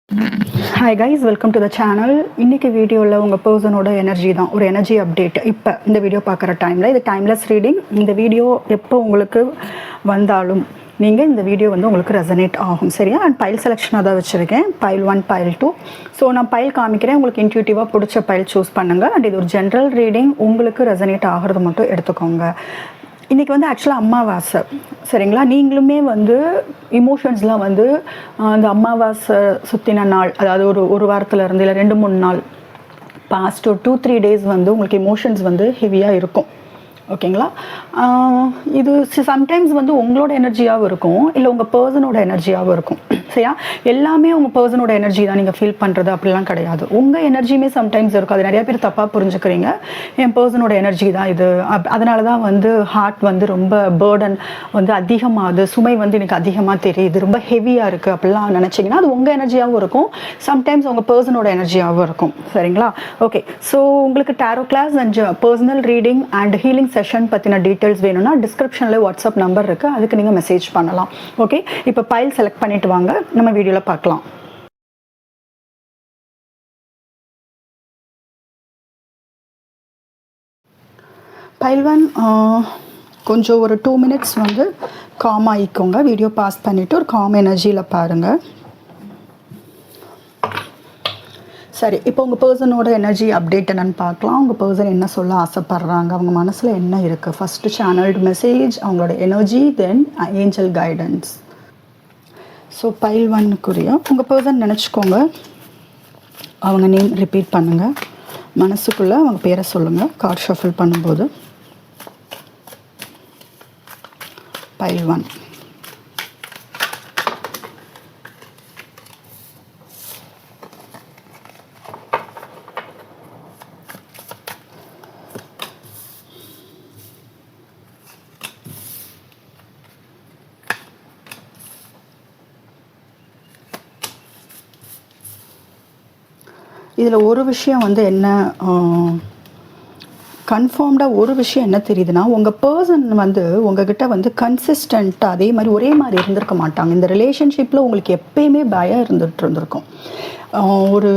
Hi guys, welcome to the channel. இன்றைக்கி வீடியோவில் உங்கள் பர்சனோட எனர்ஜி தான், ஒரு எனர்ஜி அப்டேட். இப்போ இந்த வீடியோ பார்க்குற டைமில் இது டைம்லெஸ் ரீடிங். இந்த வீடியோ எப்போ உங்களுக்கு வந்தாலும் நீங்கள் இந்த வீடியோ வந்து உங்களுக்கு ரெசனேட் ஆகும், சரியா? அண்ட் பைல் செலெக்ஷனாக தான் வச்சுருக்கேன், பைல் 1 பைல் 2. ஸோ நான் பைல் காமிக்கிறேன், உங்களுக்கு இன்ட்யூட்டிவாக பிடிச்ச பைல் சூஸ் பண்ணுங்கள். அண்ட் இது ஒரு ஜென்ரல் ரீடிங், உங்களுக்கு ரெசனேட் ஆகிறது மட்டும் எடுத்துக்கோங்க. இன்றைக்கி வந்து ஆக்சுவலாக அமாவாசை, சரிங்களா? நீங்களுமே வந்து இமோஷன்ஸ்லாம் வந்து அந்த அமாவாசை சுற்றின நாள், அதாவது ஒரு வாரத்தில் இருந்து இல்லை 2-3 நாள் பாஸ்ட் ஒரு 2-3 டேஸ் வந்து உங்களுக்கு இமோஷன்ஸ் வந்து ஹெவியாக இருக்கும், ஓகேங்களா? இது சம்டைம்ஸ் வந்து உங்களோட எனர்ஜியாகவும் இருக்கும், இல்லை உங்கள் பர்சனோட எனர்ஜியாகவும் இருக்கும், சரியா? எல்லாமே உங்கள் பர்சனோட எனர்ஜி தான் நீங்கள் ஃபீல் பண்ணுறது அப்படிலாம் கிடையாது. உங்கள் எனர்ஜியுமே சம்டைம்ஸ் இருக்கும். அது நிறைய பேர் தப்பாக புரிஞ்சுக்கிறீங்க. என் பர்சனோட எனர்ஜி தான் இது, அதனால தான் வந்து ஹார்ட் வந்து ரொம்ப பேர்டன் வந்து அதிகமாகுது, சுமை வந்து எனக்கு அதிகமாக தெரியுது, ரொம்ப ஹெவியாக இருக்குது அப்படிலாம் நினச்சிங்கன்னா அது உங்கள் எனர்ஜியாகவும் இருக்கும், சம்டைம்ஸ் உங்கள் பர்சனோட எனர்ஜியாகவும் இருக்கும், சரிங்களா? ஓகே, ஸோ உங்களுக்கு tarot class and personal reading and healing session பற்றின டீட்டெயில்ஸ் வேணும்னா டிஸ்கிரிப்ஷனில் வாட்ஸ்அப் நம்பர் இருக்குது, அதுக்கு நீங்கள் மெசேஜ் பண்ணலாம். ஓகே, இப்போ பைல் செலக்ட் பண்ணிவிட்டு வாங்க, நம்ம வீடியோவில் பார்க்கலாம். பைல் 1 கொஞ்சம் ஒரு 2 மினிட்ஸ் வந்து காம் ஆகிக்கோங்க, வீடியோ பாஸ் பண்ணிவிட்டு ஒரு காம் எனர்ஜியில் பாருங்கள். சரி, இப்போ உங்கள் பர்சனோட எனர்ஜி அப்டேட் என்னன்னு பார்க்கலாம். உங்கள் பர்சன் என்ன சொல்ல ஆசைப்பட்றாங்க, அவங்க மனசில் என்ன இருக்குது? ஃபஸ்ட்டு சேனல்டு மெசேஜ், அவங்களோட எனர்ஜி, தென் ஏஞ்சல் கைடன்ஸ். ஸோ பைல் 1க்குரிய உங்கள் பர்சன் நினச்சிக்கோங்க, அவங்க நேம் ரிப்பீட் பண்ணுங்கள், மனசுக்குள்ளே அவங்க பேரை சொல்லுங்கள் கார்ட் ஷஃபில் பண்ணும்போது. பைல் 1. இதில் ஒரு விஷயம் வந்து என்ன கன்ஃபார்ம்டாக ஒரு விஷயம் என்ன தெரியுதுன்னா, உங்கள் பர்சன் வந்து உங்ககிட்ட வந்து கன்சிஸ்டண்ட்டாக அதே மாதிரி ஒரே மாதிரி இருந்திருக்க மாட்டாங்க. இந்த ரிலேஷன்ஷிப்பில் உங்களுக்கு எப்பயுமே பயம் இருந்துகிட்டு ஒரு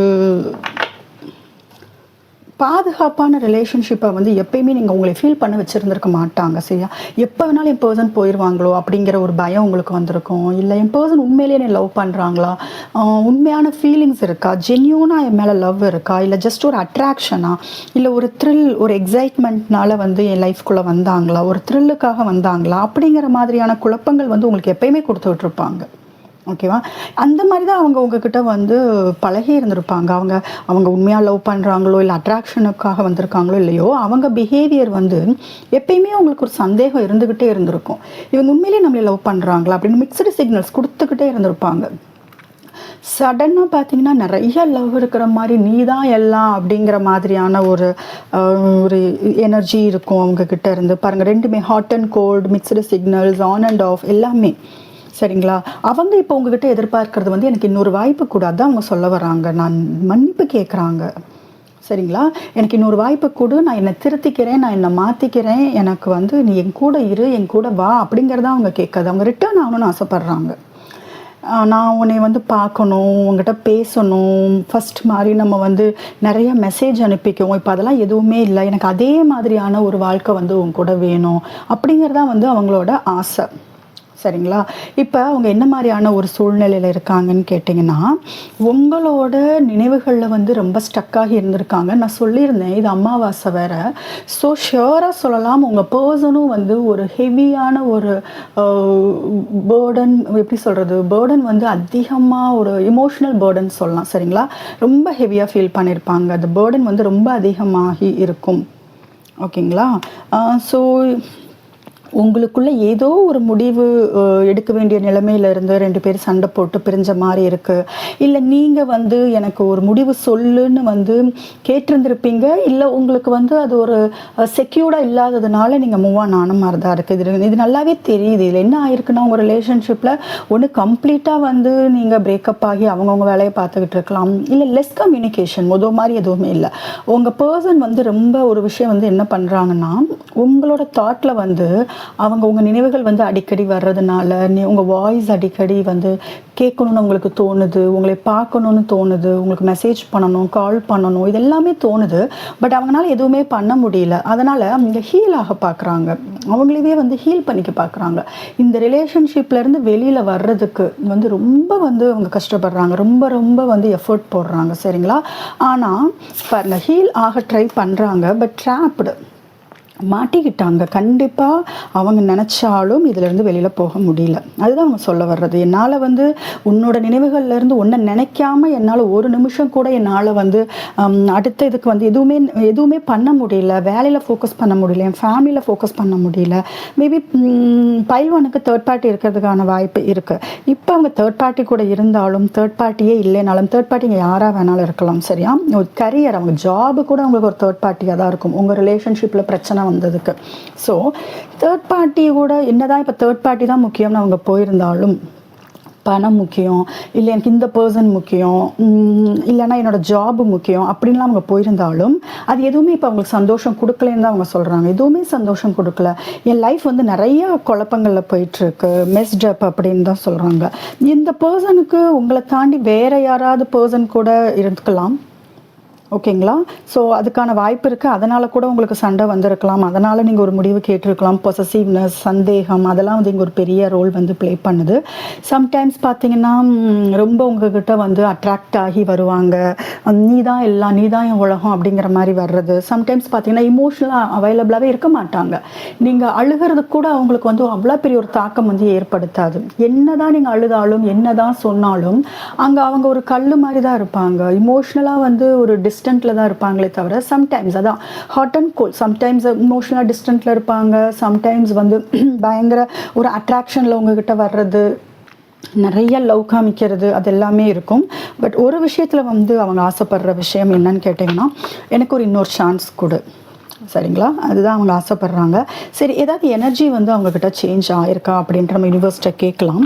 பாதுகாப்பான ரிலேஷன்ஷிப்பை வந்து எப்பயுமே நீங்கள் உங்களை ஃபீல் பண்ண வச்சுருந்துருக்க மாட்டாங்க, சரியா? எப்போ வேணாலும் என் பர்சன் போயிடுவாங்களோ அப்படிங்கிற ஒரு பயம் உங்களுக்கு வந்திருக்கும். இல்லை என் பர்சன் உண்மையிலேயே என்னை லவ் பண்ணுறாங்களா, உண்மையான ஃபீலிங்ஸ் இருக்கா, ஜென்யூனாக என் மேலே லவ் இருக்கா, இல்லை ஜஸ்ட் ஒரு அட்ராக்ஷனா, இல்லை ஒரு த்ரில், ஒரு எக்ஸைட்மெண்ட்னால வந்து என் லைஃப்குள்ளே வந்தாங்களா, ஒரு த்ரில்லுக்காக வந்தாங்களா, அப்படிங்கிற மாதிரியான குழப்பங்கள் வந்து உங்களுக்கு எப்பயுமே கொடுத்து விட்ருப்பாங்க, ஓகேவா? அந்த மாதிரி தான் அவங்க உங்ககிட்ட வந்து பழகி இருந்திருப்பாங்க. அவங்க உண்மையாக லவ் பண்ணுறாங்களோ இல்லை அட்ராக்ஷனுக்காக வந்திருக்காங்களோ இல்லையோ, அவங்க பிஹேவியர் வந்து எப்பயுமே அவங்களுக்கு ஒரு சந்தேகம் இருந்துக்கிட்டே இருந்திருக்கும். இவங்க உண்மையிலேயே நம்மளை லவ் பண்ணுறாங்களா அப்படின்னு மிக்சடு சிக்னல்ஸ் கொடுத்துக்கிட்டே இருந்திருப்பாங்க. சடனாக பார்த்தீங்கன்னா நிறைய லவ் இருக்கிற மாதிரி, நீ தான் எல்லாம் அப்படிங்கிற மாதிரியான ஒரு எனர்ஜி இருக்கும் அவங்கக்கிட்ட இருந்து. பாருங்கள், ரெண்டுமே hot and cold, mixed signals, on and off எல்லாமே, சரிங்களா? அவங்க இப்போ உங்ககிட்ட எதிர்பார்க்கறது வந்து எனக்கு இன்னொரு வாய்ப்பு கூடாது, அவங்க சொல்ல வராங்க, நான் மன்னிப்பு கேட்குறாங்க, சரிங்களா? எனக்கு இன்னொரு வாய்ப்பு கொடு, நான் என்னை திருத்திக்கிறேன், நான் என்னை மாற்றிக்கிறேன், எனக்கு வந்து நீ என் கூட இரு, என் கூட வா அப்படிங்கிறத அவங்க கேட்காது, அவங்க ரிட்டர்ன் ஆகணும்னு ஆசைப்பட்றாங்க. நான் உன்னை வந்து பார்க்கணும், உங்கள்கிட்ட பேசணும், ஃபஸ்ட் மாதிரி நம்ம வந்து நிறைய மெசேஜ் அனுப்பிக்குவோம், இப்போ அதெல்லாம் எதுவுமே இல்லை, எனக்கு அதே மாதிரியான ஒரு வாழ்க்கை வந்து உங்க கூட வேணும் அப்படிங்கிறதான் வந்து அவங்களோட ஆசை, சரிங்களா? இப்போ அவங்க என்ன மாதிரியான ஒரு சூழ்நிலையில் இருக்காங்கன்னு கேட்டிங்கன்னா, உங்களோட நினைவுகளில் வந்து ரொம்ப ஸ்டக்காகி இருந்திருக்காங்க. நான் சொல்லியிருந்தேன் இது அமாவாசை வேறு, ஸோ ஷியோராக சொல்லலாம் உங்கள் பர்சனும் வந்து ஒரு ஹெவியான ஒரு பேர்டன், எப்படி சொல்கிறது, பேர்டன் வந்து அதிகமாக ஒரு இமோஷ்னல் பேர்டன் சொல்லலாம், சரிங்களா? ரொம்ப ஹெவியாக ஃபீல் பண்ணியிருப்பாங்க, அந்த பேர்டன் வந்து ரொம்ப அதிகமாகி இருக்கும், ஓகேங்களா? ஸோ உங்களுக்குள்ளே ஏதோ ஒரு முடிவு எடுக்க வேண்டிய நிலைமையிலேருந்து 2 பேர் சண்டை போட்டு பிரிஞ்ச மாதிரி இருக்குது. இல்லை நீங்கள் வந்து எனக்கு ஒரு முடிவு சொல்லுன்னு வந்து கேட்டிருந்துருப்பீங்க, இல்லை உங்களுக்கு வந்து அது ஒரு செக்யூர்டாக இல்லாததுனால நீங்கள் மூவ் ஆன மாதிரி தான் இருக்குது. இது நல்லாவே தெரியுது. இதில் என்ன ஆயிருக்குன்னா, உங்கள் ரிலேஷன்ஷிப்பில் ஒன்று கம்ப்ளீட்டாக வந்து நீங்கள் பிரேக்கப் ஆகி அவங்கவுங்க வேலையை பார்த்துக்கிட்டு இருக்கலாம், இல்லை லெஸ் கம்யூனிகேஷன், மாதிரி எதுவுமே இல்லை. உங்கள் பர்சன் வந்து ரொம்ப ஒரு விஷயம் வந்து என்ன பண்ணுறாங்கன்னா, உங்களோட தாட்டில் வந்து அவங்க உங்கள் நினைவுகள் வந்து அடிக்கடி வர்றதுனால உங்கள் வாய்ஸ் அடிக்கடி வந்து கேட்கணுன்னு உங்களுக்கு தோணுது, உங்களை பார்க்கணுன்னு தோணுது, உங்களுக்கு மெசேஜ் பண்ணணும், கால் பண்ணணும், இது எல்லாமே தோணுது. பட் அவங்களால எதுவுமே பண்ண முடியல. அதனால் அவங்க ஹீல் ஆக பார்க்குறாங்க, அவங்களவே வந்து ஹீல் பண்ணிக்க பார்க்குறாங்க. இந்த ரிலேஷன்ஷிப்லேருந்து வெளியில் வர்றதுக்கு வந்து ரொம்ப வந்து அவங்க கஷ்டப்படுறாங்க, ரொம்ப ரொம்ப வந்து எஃபர்ட் போடுறாங்க. சரிங்களா? ஆனால் பாருங்கள், ஹீல் ஆக ட்ரை பண்ணுறாங்க, பட் ட்ராப்டு, மாட்டிக்கிட்டாங்க. கண்டிப்பாக அவங்க நினச்சாலும் இதிலேருந்து வெளியில் போக முடியல. அதுதான் அவங்க சொல்ல வர்றது. என்னால் வந்து உன்னோட நினைவுகள்லேருந்து ஒன்றை நினைக்காம என்னால் ஒரு நிமிஷம் கூட என்னால் வந்து அடுத்த இதுக்கு வந்து எதுவுமே பண்ண முடியல. வேலையில் ஃபோக்கஸ் பண்ண முடியல, என் ஃபேமிலியில் ஃபோக்கஸ் பண்ண முடியல. மேபி பைல்வானுக்கு தேர்ட் பார்ட்டி இருக்கிறதுக்கான வாய்ப்பு இருக்குது. இப்போ அவங்க தேர்ட் பார்ட்டி கூட இருந்தாலும், தேர்ட் பார்ட்டியே இல்லைனாலும், தேர்ட் பார்ட்டிங்க யாராக வேணாலும் இருக்கலாம். சரியா? ஒரு கரியர், அவங்க ஜாபு கூட அவங்களுக்கு ஒரு தேர்ட் பார்ட்டியாக தான் இருக்கும் உங்கள் ரிலேஷன்ஷிப்பில் பிரச்சனை வந்ததுக்கு. ஸோ தேர்ட் பார்ட்டி கூட என்னதான் இப்போ தேர்ட் பார்ட்டி தான் முக்கியம்னு அவங்க போயிருந்தாலும், பணம் முக்கியம், இல்லை எனக்கு இந்த பர்சன் முக்கியம், இல்லைன்னா என்னோடய ஜாபு முக்கியம் அப்படின்லாம் அவங்க போயிருந்தாலும் அது எதுவுமே இப்போ அவங்களுக்கு சந்தோஷம் கொடுக்கலன்னு தான் அவங்க சொல்கிறாங்க. எதுவுமே சந்தோஷம் கொடுக்கல, என் லைஃப் வந்து நிறையா குழப்பங்களில் போயிட்டுருக்கு, மெஸ்டப் அப்படின்னு தான் சொல்கிறாங்க. இந்த பர்சனுக்கு உங்களை தாண்டி வேறு யாராவது பர்சன் கூட இருந்துக்கலாம். ஓகேங்களா? ஸோ அதுக்கான வாய்ப்பு இருக்குது. அதனால் கூட உங்களுக்கு சண்டை வந்திருக்கலாம், அதனால் நீங்கள் ஒரு முடிவு கேட்டிருக்கலாம். பொசசிவ்னஸ், சந்தேகம், அதெல்லாம் வந்து இங்கே ஒரு பெரிய ரோல் வந்து ப்ளே பண்ணுது. சம்டைம்ஸ் பார்த்தீங்கன்னா ரொம்ப உங்ககிட்ட வந்து அட்ராக்ட் ஆகி வருவாங்க, நீ தான் எல்லாம், நீ தான் என் உலகம் அப்படிங்கிற மாதிரி வர்றது. சம்டைம்ஸ் பார்த்தீங்கன்னா இமோஷனலாக அவைலபிளாகவே இருக்க மாட்டாங்க. நீங்கள் அழுகிறது கூட அவங்களுக்கு வந்து அவ்வளோ பெரிய ஒரு தாக்கம் வந்து ஏற்படுத்தாது. என்ன தான் நீங்கள் அழுதாலும், என்ன தான் சொன்னாலும் அங்கே அவங்க ஒரு கல் மாதிரி தான் இருப்பாங்க. இமோஷ்னலாக வந்து ஒரு டிஸ்டன்ட்டில் தான் இருப்பாங்களே தவிர, சம்டைம்ஸ் அதான் ஹாட் அண்ட் கோல்ட், சம்டைம்ஸ் இமோஷனலாக டிஸ்டன்ட்டில் இருப்பாங்க, சம்டைம்ஸ் வந்து பயங்கர ஒரு அட்ராக்ஷனில் உங்ககிட்ட வர்றது, நிறைய லவ் காமிக்கிறது, அது எல்லாமே இருக்கும். பட் ஒரு விஷயத்தில் வந்து அவங்க ஆசைப்படுற விஷயம் என்னன்னு கேட்டிங்கன்னா, எனக்கு ஒரு இன்னொரு சான்ஸ் கொடு. சரிங்களா? அதுதான் அவங்க ஆசைப்படுறாங்க. சரி, ஏதாவது எனர்ஜி வந்து அவங்கக்கிட்ட சேஞ்ச் ஆகிருக்கா அப்படின்ற நம்ம யூனிவர்ஸ்ட்டை கேட்கலாம்.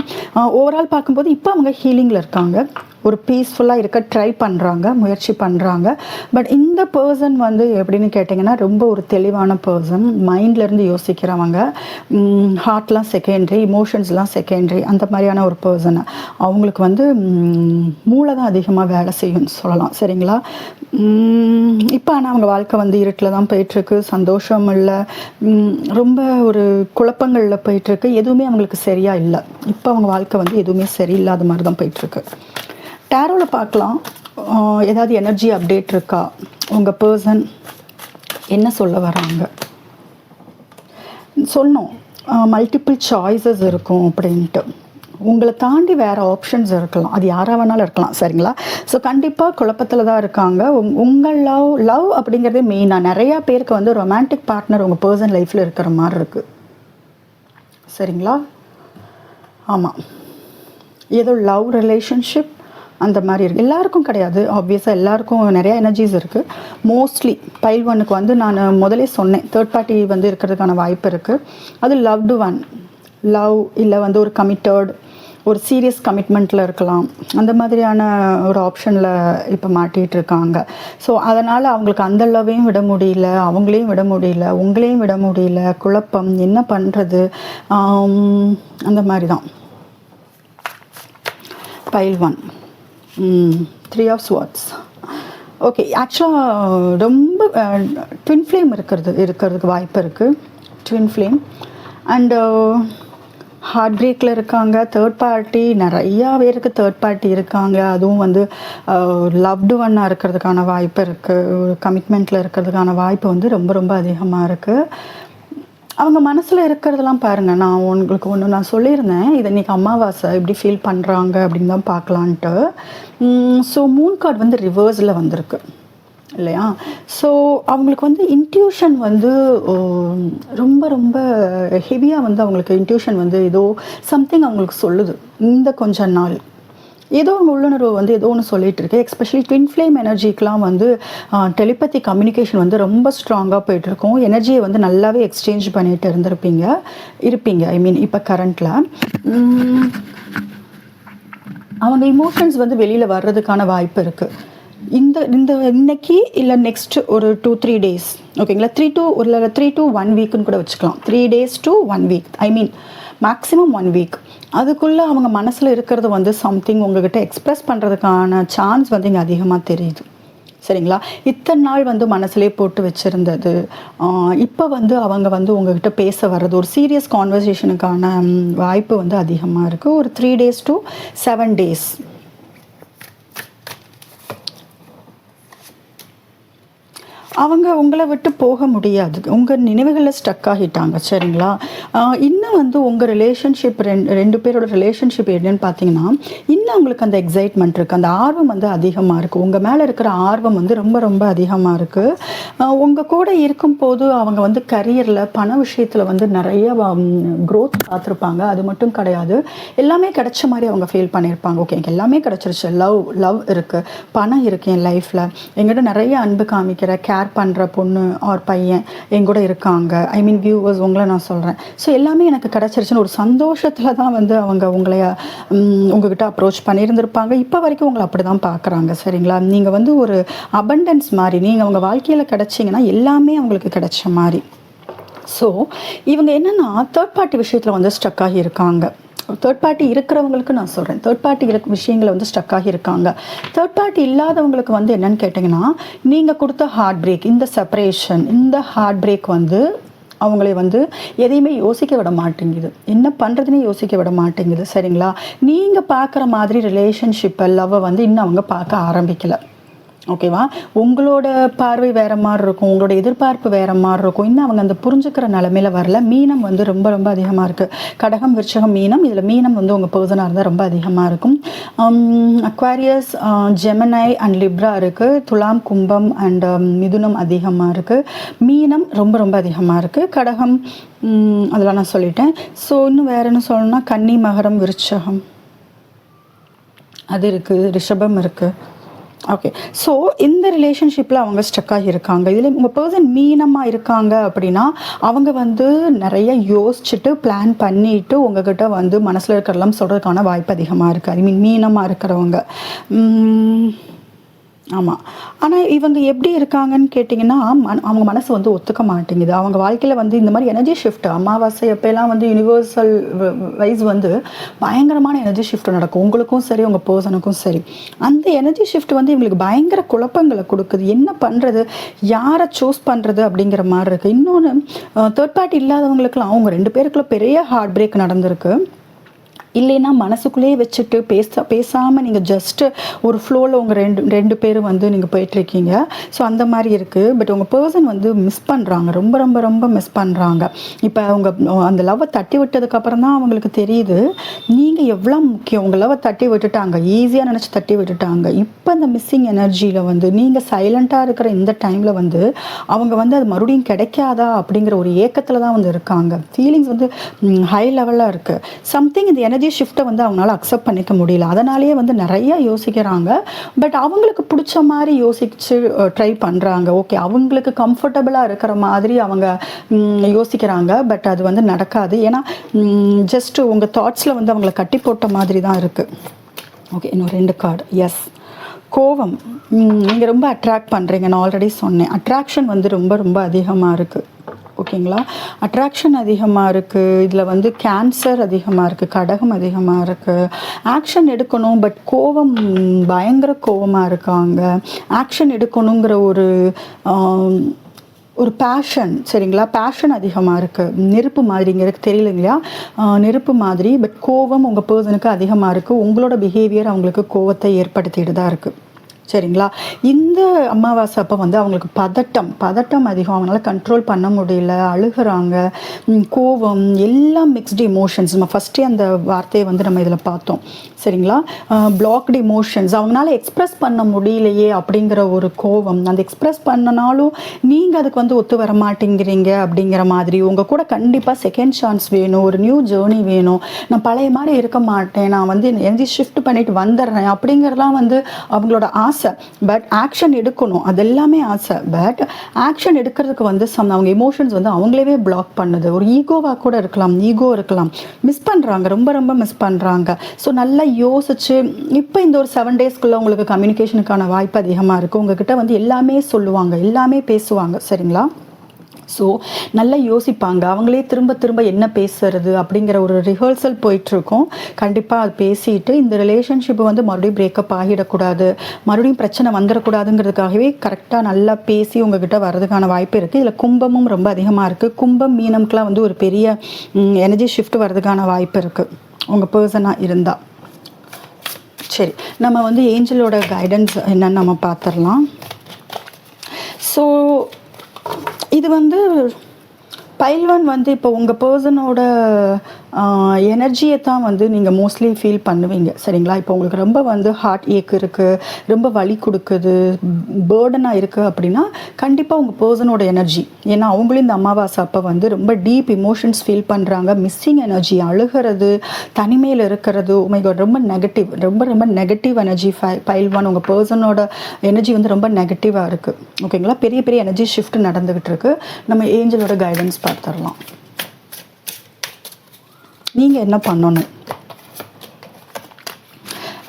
ஓவரால் பார்க்கும்போது இப்போ அவங்க ஹீலிங்கில் இருக்காங்க, ஒரு பீஸ்ஃபுல்லாக இருக்க ட்ரை பண்ணுறாங்க, முயற்சி பண்ணுறாங்க. பட் இந்த பர்சன் வந்து எப்படின்னு கேட்டிங்கன்னா, ரொம்ப ஒரு தெளிவான பர்சன், மைண்ட்லேருந்து யோசிக்கிறவங்க, ஹார்ட்லாம் செகண்டரி, இமோஷன்ஸ்லாம் செகண்டரி, அந்த மாதிரியான ஒரு பர்சன். அவங்களுக்கு வந்து மூளை தான் அதிகமாக வேலை செய்யும்னு சொல்லலாம். சரிங்களா? இப்போ ஆனால் அவங்க வாழ்க்கை வந்து இருட்டில் தான் போயிட்டுருக்கு, சந்தோஷம் இல்லை, ரொம்ப ஒரு குழப்பங்களில் போயிட்டுருக்கு, எதுவுமே அவங்களுக்கு சரியாக இல்லை. இப்போ அவங்க வாழ்க்கை வந்து எதுவுமே சரியில்லாத மாதிரி தான் போயிட்டுருக்கு. டேரோவில் பார்க்கலாம், ஏதாவது எனர்ஜி அப்டேட் இருக்கா, உங்கள் பர்சன் என்ன சொல்ல வராங்க. சொன்னோம் மல்டிபிள் சாய்ஸஸ் இருக்கும் அப்படின்ட்டு. உங்களை தாண்டி வேறு ஆப்ஷன்ஸ் இருக்கலாம், அது யாராக வேணாலும் இருக்கலாம். சரிங்களா? ஸோ கண்டிப்பாக குழப்பத்தில் தான் இருக்காங்க. உங்கள் லவ் அப்படிங்கிறதே மெயினாக நிறையா பேருக்கு வந்து ரொமான்டிக் பார்ட்னர் உங்கள் பர்சன் லைஃப்பில் இருக்கிற மாதிரி இருக்குது. சரிங்களா? ஆமாம், ஏதோ லவ் ரிலேஷன்ஷிப் அந்த மாதிரி இருக்குது. எல்லாருக்கும் கிடையாது, ஆப்வியஸாக எல்லாருக்கும் நிறையா எனர்ஜிஸ் இருக்குது. மோஸ்ட்லி பைல்வானுக்கு வந்து நான் முதலே சொன்னேன், தேர்ட் பார்ட்டி வந்து இருக்கிறதுக்கான வாய்ப்பு இருக்குது. அது லவ்டு ஒன், லவ் இல்லை வந்து ஒரு கமிட்டட், ஒரு சீரியஸ் கமிட்மெண்ட்டில் இருக்கலாம், அந்த மாதிரியான ஒரு ஆப்ஷனில் இப்போ மாட்டிகிட்டு இருக்காங்க. ஸோ அதனால் அவங்களுக்கு அந்த லவ்வையும் விட முடியல, அவங்களையும் விட முடியல, உங்களையும் விட முடியல, குழப்பம், என்ன பண்ணுறது, அந்த மாதிரி தான் பைல்வான். 3 of Swords. ஓகே, ஆக்சுவலாக ரொம்ப ட்வின் ஃப்ளேம் இருக்கிறதுக்கு வாய்ப்பு இருக்குது. ட்வின் ஃப்ளேம் அண்டு ஹார்ட் பிரேக்கில் இருக்காங்க. தேர்ட் பார்ட்டி, நிறையா பேருக்கு தேர்ட் பார்ட்டி இருக்காங்க. அதுவும் வந்து லவ்டு ஒன்னாக இருக்கிறதுக்கான வாய்ப்பு இருக்குது. ஒரு கமிட்மெண்ட்டில் இருக்கிறதுக்கான வாய்ப்பு வந்து ரொம்ப ரொம்ப அதிகமாக இருக்குது. அவங்க மனசில் இருக்கிறதெல்லாம் பாருங்கள். நான் உங்களுக்கு ஒன்று நான் சொல்லியிருந்தேன், இதை இன்றைக்கி அமாவாசை எப்படி ஃபீல் பண்ணுறாங்க அப்படின்னு தான் பார்க்கலான்ட்டு. ஸோ மூன் கார்டு வந்து ரிவர்ஸில் வந்திருக்கு இல்லையா? ஸோ அவங்களுக்கு வந்து இன்ட்யூஷன் வந்து ரொம்ப ரொம்ப ஹெவியாக வந்து அவங்களுக்கு இன்ட்யூஷன் வந்து ஏதோ சம்திங் அவங்களுக்கு சொல்லுது. இந்த கொஞ்ச நாள் ஏதோ ஒன்று உள்ளுணர்வு வந்து ஏதோ ஒன்று சொல்லிகிட்டு இருக்கு. எஸ்பெஷலி ட்வின் ஃப்ளேம் எனர்ஜிக்கெலாம் வந்து டெலிபதி கம்யூனிகேஷன் வந்து ரொம்ப ஸ்ட்ராங்காக போயிட்டுருக்கும். எனர்ஜியை வந்து நல்லாவே எக்ஸ்சேஞ்ச் பண்ணிட்டு இருப்பீங்க. ஐ மீன் இப்போ கரண்ட்டில் அவங்க இமோஷன்ஸ் வந்து வெளியில் வர்றதுக்கான வாய்ப்பு இருக்குது. இந்த இந்த இன்னைக்கு இல்லை நெக்ஸ்ட் ஒரு 2-3 டேஸ், ஓகேங்களா, 3 to 1 வீக்குன்னு கூட வச்சுக்கலாம். 3 days to 1 week, I mean maximum 1 week. அதுக்குள்ளே அவங்க மனசில் இருக்கிறது வந்து சம்திங் உங்ககிட்ட எக்ஸ்ப்ரெஸ் பண்ணுறதுக்கான சான்ஸ் வந்து இங்கே அதிகமாக தெரியுது. சரிங்களா? இத்தனை நாள் வந்து மனசுலே போட்டு வச்சுருந்தது இப்போ வந்து அவங்க வந்து உங்ககிட்ட பேச வர்றது, ஒரு சீரியஸ் கான்வர்சேஷனுக்கான வாய்ப்பு வந்து அதிகமாக இருக்குது. ஒரு 3 days to 7 days. அவங்க உங்களை விட்டு போக முடியாது, உங்கள் நினைவுகளில் ஸ்டக் ஆகிட்டாங்க. சரிங்களா? இன்னும் வந்து உங்கள் ரிலேஷன்ஷிப் ரெண்டு பேரோட ரிலேஷன்ஷிப் என்னன்னு பார்த்தீங்கன்னா, இன்னும் உங்களுக்கு அந்த எக்ஸைட்மெண்ட் இருக்குது, அந்த ஆர்வம் வந்து அதிகமாக இருக்குது. உங்கள் மேலே இருக்கிற ஆர்வம் வந்து ரொம்ப ரொம்ப அதிகமாக இருக்குது. உங்கள் கூட இருக்கும்போது அவங்க வந்து கரியரில் பண விஷயத்தில் வந்து நிறைய க்ரோத் பார்த்துருப்பாங்க. அது மட்டும் கிடையாது, எல்லாமே கிடைச்ச மாதிரி அவங்க ஃபீல் பண்ணியிருப்பாங்க. ஓகே, எனக்கு எல்லாமே கிடச்சிருச்சு, லவ் இருக்குது, பணம் இருக்குது என் லைஃப்பில், எங்கிட்ட நிறைய அன்பு காமிக்கிற கேர் பண்ணுற பொண்ணு ஆர் பையன் எங்கூட இருக்காங்க, ஐ மீன் வியூவர்ஸ் உங்களை நான் சொல்கிறேன். ஸோ எல்லாமே எனக்கு கிடச்சிருச்சுன்னு ஒரு சந்தோஷத்தில் தான் வந்து அவங்க உங்ககிட்ட அப்ரோச் பண்ணியிருந்திருப்பாங்க. இப்போ வரைக்கும் உங்களை அப்படி தான் பார்க்குறாங்க. சரிங்களா? நீங்கள் வந்து ஒரு அபண்டன்ஸ் மாதிரி, நீங்கள் அவங்க வாழ்க்கையில் கிடச்சிங்கன்னா எல்லாமே அவங்களுக்கு கிடைச்ச மாதிரி. ஸோ இவங்க என்னென்னா தேர்ட் பார்ட்டி விஷயத்தில் வந்து ஸ்டக் ஆகி இருக்காங்க. தேர்ட் பார்ட்டி இருக்கிறவங்களுக்கு நான் சொல்கிறேன், தேர்ட் பார்ட்டி விஷயங்களை வந்து ஸ்டக் ஆகி இருக்காங்க. தேர்ட் பார்ட்டி இல்லாதவங்களுக்கு வந்து என்னன்னு கேட்டிங்கன்னா, நீங்கள் கொடுத்த ஹார்ட் பிரேக், இந்த செப்பரேஷன், இந்த ஹார்ட் பிரேக் வந்து அவங்களே வந்து எதையுமே யோசிக்க விட மாட்டேங்குது, என்ன பண்ணுறதுனே யோசிக்க விட மாட்டேங்குது. சரிங்களா? நீங்கள் பார்க்குற மாதிரி ரிலேஷன்ஷிப்பை, லவ்வை வந்து இன்னும் அவங்க பார்க்க ஆரம்பிக்கலை. ஓகேவா? உங்களோட பார்வை வேறு மாதிரி இருக்கும், உங்களோட எதிர்பார்ப்பு வேறு மாதிரி இருக்கும். இன்னும் அவங்க அந்த புரிஞ்சுக்கிற நிலமையில வரல. மீனம் வந்து ரொம்ப ரொம்ப அதிகமாக இருக்குது. கடகம், விருச்சகம், மீனம். இதில் மீனம் வந்து உங்கள் பர்சனாக இருந்தால் ரொம்ப அதிகமாக இருக்கும். அக்வாரியஸ், ஜெமினை அண்ட் லிப்ரா இருக்குது. துலாம், கும்பம் அண்ட் மிதுனம் அதிகமாக இருக்குது. மீனம் ரொம்ப ரொம்ப அதிகமாக இருக்குது. கடகம் அதெல்லாம் நான் சொல்லிட்டேன். ஸோ இன்னும் வேறு என்ன சொல்லணும்னா, கன்னி, மகரம், விருச்சகம் அது இருக்குது, ரிஷபம் இருக்குது. ஓகே, ஸோ இந்த ரிலேஷன்ஷிப்பில் அவங்க ஸ்டக்காக இருக்காங்க. இதில் உங்கள் பர்சன் மீனமாக இருக்காங்க அப்படின்னா அவங்க வந்து நிறைய யோசிச்சுட்டு பிளான் பண்ணிவிட்டு உங்ககிட்ட வந்து மனசில் இருக்கிறதெல்லாம் சொல்கிறதுக்கான வாய்ப்பு அதிகமாக இருக்குது. ஐ மீன் மீனமாக இருக்கிறவங்க. ஆமாம். ஆனால் இவங்க எப்படி இருக்காங்கன்னு கேட்டிங்கன்னா, அவங்க மனசு வந்து ஒத்துக்க மாட்டேங்குது. அவங்க வாழ்க்கையில் வந்து இந்த மாதிரி எனர்ஜி ஷிஃப்ட், அமாவாசை எப்போலாம் வந்து யூனிவர்சல் வைஸ் வந்து பயங்கரமான எனர்ஜி ஷிஃப்ட் நடக்கும், உங்களுக்கும் சரி உங்கள் பர்சனுக்கும் சரி. அந்த எனர்ஜி ஷிஃப்ட் வந்து இவங்களுக்கு பயங்கர குழப்பங்களை கொடுக்குது. என்ன பண்ணுறது, யாரை சூஸ் பண்ணுறது அப்படிங்கிற மாதிரி இருக்குது. இன்னொன்று, தேர்ட் பார்ட்டி இல்லாதவங்களுக்குலாம் அவங்க 2 பேருக்குள்ள பெரிய ஹார்ட் பிரேக் நடந்திருக்கு. இல்லைன்னா மனசுக்குள்ளேயே வச்சுட்டு பேசாமல் நீங்கள் ஜஸ்ட்டு ஒரு ஃப்ளோவில் உங்கள் ரெண்டு பேரும் வந்து நீங்கள் போயிட்டுருக்கீங்க. ஸோ அந்த மாதிரி இருக்குது. பட் உங்கள் பர்சன் வந்து மிஸ் பண்ணுறாங்க, ரொம்ப ரொம்ப ரொம்ப மிஸ் பண்ணுறாங்க. இப்போ அவங்க அந்த லவ்வை தட்டி விட்டதுக்கப்புறம் தான் அவங்களுக்கு தெரியுது நீங்கள் எவ்வளோ முக்கியம். உங்கள் லவ்வை தட்டி விட்டுட்டாங்க, ஈஸியாக நினச்சி தட்டி விட்டுட்டாங்க. இப்போ அந்த மிஸ்ஸிங் எனர்ஜியில் வந்து நீங்கள் சைலண்ட்டாக இருக்கிற இந்த டைமில் வந்து அவங்க வந்து அது மறுபடியும் கிடைக்காதா அப்படிங்கிற ஒரு ஏக்கத்தில் தான் வந்து இருக்காங்க. ஃபீலிங்ஸ் வந்து ஹை லெவலாக இருக்குது. சம்திங் இந்த எனர்ஜி ஷிஃப்ட்டை வந்து அவங்களால அக்செப்ட் பண்ணிக்க முடியல. அதனாலேயே வந்து நிறைய யோசிக்கிறாங்க. பட் அவங்களுக்கு பிடிச்ச மாதிரி யோசிச்சு ட்ரை பண்ணுறாங்க. ஓகே, அவங்களுக்கு கம்ஃபர்டபுளாக இருக்கிற மாதிரி அவங்க யோசிக்கிறாங்க. பட் அது வந்து நடக்காது. ஏன்னா ஜஸ்ட்டு உங்கள் தாட்ஸில் வந்து அவங்கள கட்டி போட்ட மாதிரி தான் இருக்குது. ஓகே, இன்னும் 2 கார்டு. எஸ், கோவம். நீங்கள் ரொம்ப அட்ராக்ட் பண்ணுறீங்க, நான் ஆல்ரெடி சொன்னேன். அட்ராக்ஷன் வந்து ரொம்ப ரொம்ப அதிகமாக இருக்குது. ஓகேங்களா? அட்ராக்ஷன் அதிகமாக இருக்குது. இதில் வந்து கேன்சர் அதிகமாக இருக்குது, கடகம் அதிகமாக இருக்குது. ஆக்ஷன் எடுக்கணும், பட் கோவம், பயங்கர கோவமாக இருக்காங்க. ஆக்ஷன் எடுக்கணுங்கிற ஒரு பேஷன். சரிங்களா? பேஷன் அதிகமாக இருக்குது. நெருப்பு மாதிரிங்கிறதுக்கு தெரியலைங்களா, நெருப்பு மாதிரி. பட் கோவம் உங்கள் பர்சனுக்கு அதிகமாக இருக்குது. உங்களோட பிஹேவியர் அவங்களுக்கு கோவத்தை ஏற்படுத்திட்டு தான் இருக்குது. சரிங்களா? இந்த அமாவாசை அப்போ வந்து அவங்களுக்கு பதட்டம் அதிகம். அவங்களால கண்ட்ரோல் பண்ண முடியல, அழுகிறாங்க, கோவம், எல்லாம் மிக்ஸ்டு எமோஷன்ஸ். நம்ம ஃபஸ்ட்டே அந்த வார்த்தையை வந்து நம்ம இதில் பார்த்தோம். சரிங்களா? பிளாக்டு எமோஷன்ஸ், அவங்களால எக்ஸ்ப்ரெஸ் பண்ண முடியலையே அப்படிங்கிற ஒரு கோவம். அந்த எக்ஸ்ப்ரெஸ் பண்ணனாலும் நீங்கள் அதுக்கு வந்து ஒத்து வர மாட்டேங்கிறீங்க அப்படிங்கிற மாதிரி. உங்கள் கூட கண்டிப்பாக செகண்ட் சான்ஸ் வேணும், ஒரு நியூ ஜேர்னி வேணும், நான் பழைய மாதிரி இருக்க மாட்டேன், நான் வந்து எனர்ஜி ஷிஃப்ட் பண்ணிட்டு வந்துடுறேன் அப்படிங்கிறலாம் வந்து அவங்களோட ஆசை, பட் ஆக்ஷன் எடுக்கணும், அது எல்லாமே ஆசை. பட் ஆக்ஷன் எடுக்கிறதுக்கு வந்து அவங்க எமோஷன்ஸ் வந்து அவங்களவே பிளாக் பண்ணுது. ஒரு ஈகோவாக கூட இருக்கலாம், ஈகோ இருக்கலாம், மிஸ் பண்ணுறாங்க, ரொம்ப ரொம்ப மிஸ் பண்ணுறாங்க. ஸோ நல்லா யோசிச்சு இப்போ இந்த ஒரு 7 டேஸ்க்குள்ளே உங்களுக்கு கம்யூனிகேஷனுக்கான வாய்ப்பு அதிகமாக இருக்குது. உங்ககிட்ட வந்து எல்லாமே சொல்லுவாங்க, எல்லாமே பேசுவாங்க. சரிங்களா? ஸோ நல்லா யோசிப்பாங்க, அவங்களே திரும்ப திரும்ப என்ன பேசுறது அப்படிங்கிற ஒரு ரிஹர்சல் போயிட்டுருக்கோம். கண்டிப்பாக அது பேசிட்டு இந்த ரிலேஷன்ஷிப்பை வந்து மறுபடியும் பிரேக்கப் ஆகிடக்கூடாது, மறுபடியும் பிரச்சனை வந்துடக்கூடாதுங்கிறதுக்காகவே கரெக்டாக நல்லா பேசி உங்ககிட்ட வர்றதுக்கான வாய்ப்பு இருக்குது. இதில் கும்பமும் ரொம்ப அதிகமாக இருக்குது. கும்பம் மீனம்க்கெலாம் வந்து ஒரு பெரிய எனர்ஜி ஷிஃப்ட் வர்றதுக்கான வாய்ப்பு இருக்குது உங்கள் பர்சனாக இருந்தால். சரி, நம்ம வந்து ஏஞ்சலோட கைடன்ஸ் என்னன்னு நம்ம பார்த்துடலாம். ஸோ இது வந்து பைல்வான் வந்து இப்போ உங்கள் பர்சனோட எனர்ஜியை தான் வந்து நீங்கள் மோஸ்ட்லி ஃபீல் பண்ணுவீங்க. சரிங்களா? இப்போ உங்களுக்கு ரொம்ப வந்து ஹார்ட் ஏக் இருக்குது, ரொம்ப வலி கொடுக்குது, பேர்டனாக இருக்குது அப்படின்னா கண்டிப்பாக உங்கள் பர்சனோட எனர்ஜி. ஏன்னா அவங்களும் இந்த அமாவாசை அப்போ வந்து ரொம்ப டீப் இமோஷன்ஸ் ஃபீல் பண்ணுறாங்க. மிஸ்ஸிங் எனர்ஜி, அழுகிறது, தனிமையில் இருக்கிறது, ரொம்ப நெகட்டிவ், ரொம்ப ரொம்ப நெகட்டிவ் எனர்ஜி. பைல்வான் உங்கள் பர்சனோட எனர்ஜி வந்து ரொம்ப நெகட்டிவாக இருக்குது. ஓகேங்களா? பெரிய பெரிய எனர்ஜி ஷிஃப்ட் நடந்துக்கிட்டு இருக்கு. நம்ம ஏஞ்சலோட கைடன்ஸ் பார்த்துடலாம். நீங்கள் என்ன பண்ணணும்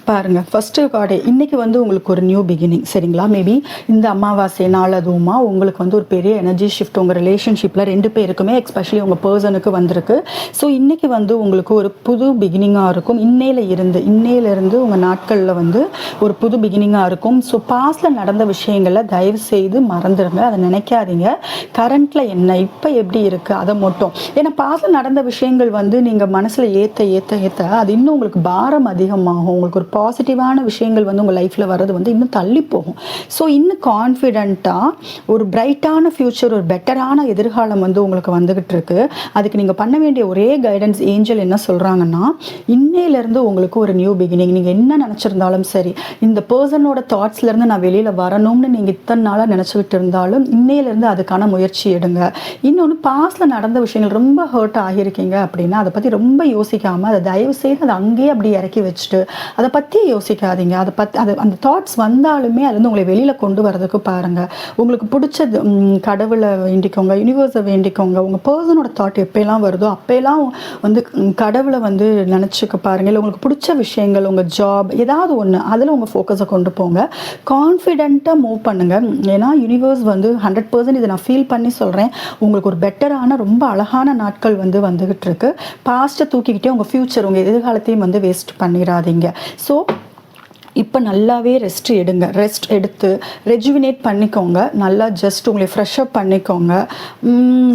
பாருங்கள். ஃபஸ்ட்டு கார்டே இன்றைக்கி வந்து உங்களுக்கு ஒரு நியூ பிகினிங். சரிங்களா? மேபி இந்த அமாவாசை நாள் அதுவுமா உங்களுக்கு வந்து ஒரு பெரிய எனர்ஜி ஷிஃப்ட் உங்கள் ரிலேஷன்ஷிப்பில் 2 பேருக்குமே, எஸ்பெஷலி உங்கள் பர்சனுக்கு வந்திருக்கு. ஸோ இன்றைக்கி வந்து உங்களுக்கு ஒரு புது பிகினிங்காக இருக்கும். இன்னையிலேருந்து உங்கள் நாட்களில் வந்து ஒரு புது பிகினிங்காக இருக்கும். ஸோ பாஸ்டில் நடந்த விஷயங்களை தயவு செய்து மறந்துடுங்க, அதை நினைக்காதீங்க. கரண்ட்டில் என்ன, இப்போ எப்படி இருக்குது அதை மட்டும். ஏன்னா பாஸ்டில் நடந்த விஷயங்கள் வந்து நீங்கள் மனசில் ஏற்ற அது இன்னும் உங்களுக்கு பாரம் அதிகமாகும். உங்களுக்கு ஒரு பாசிட்டிவான விஷயங்கள் வந்து உங்கள் லைஃப்பில் வர்றது வந்து இன்னும் தள்ளி போகும். ஸோ இன்னும் கான்ஃபிடென்ட்டாக ஒரு பிரைட்டான ஃப்யூச்சர், ஒரு பெட்டரான எதிர்காலம் வந்து உங்களுக்கு வந்துகிட்டு இருக்கு. அதுக்கு நீங்கள் பண்ண வேண்டிய ஒரே கைடன்ஸ் ஏஞ்சல் என்ன சொல்கிறாங்கன்னா, இன்னையிலேருந்து உங்களுக்கு ஒரு நியூ பிகினிங். நீங்கள் என்ன நினச்சிருந்தாலும் சரி, இந்த பர்சனோட தாட்ஸ்லேருந்து நான் வெளியில் வரணும்னு நீங்கள் இத்தனை நாளாக நினச்சிக்கிட்டு இருந்தாலும் இன்னையிலேருந்து அதுக்கான முயற்சி எடுங்க. இன்னொன்று, பாஸ்டில் நடந்த விஷயங்கள் ரொம்ப ஹர்ட் ஆகியிருக்கீங்க அப்படின்னா அதை பற்றி ரொம்ப யோசிக்காமல் அதை தயவு செய்து அதை அங்கேயே அப்படி இறக்கி வச்சுட்டு அதை பற்றி யோசிக்காதீங்க. அந்த தாட்ஸ் வந்தாலுமே அது வந்து உங்களை வெளியில் கொண்டு வரதுக்கு பாருங்கள். உங்களுக்கு பிடிச்சது கடவுளை வேண்டிக்கோங்க, யூனிவர்ஸை வேண்டிக்கோங்க. உங்கள் பர்சனோட தாட் எப்போலாம் வருதோ அப்போலாம் வந்து கடவுளை வந்து நினச்சிக்க பாருங்கள். இல்லை உங்களுக்கு பிடிச்ச விஷயங்கள், உங்கள் ஜாப், ஏதாவது ஒன்று அதில் உங்கள் ஃபோக்கஸை கொண்டு போங்க. கான்ஃபிடென்ட்டாக மூவ் பண்ணுங்கள். ஏன்னா யூனிவர்ஸ் வந்து 100% இதை நான் ஃபீல் பண்ணி சொல்கிறேன், உங்களுக்கு ஒரு பெட்டரான ரொம்ப அழகான நாட்கள் வந்து வந்துகிட்டு இருக்கு. பாஸ்ட்டை தூக்கிக்கிட்டே உங்கள் ஃப்யூச்சர், உங்கள் எதிர்காலத்தையும் வந்து வேஸ்ட் பண்ணிடாதீங்க. ஸோ இப்போ நல்லாவே ரெஸ்ட் எடுங்க. ரெஸ்ட் எடுத்து ரெஜுவினேட் பண்ணிக்கோங்க. நல்லா ஜஸ்ட் உங்களை ஃப்ரெஷ்அப் பண்ணிக்கோங்க.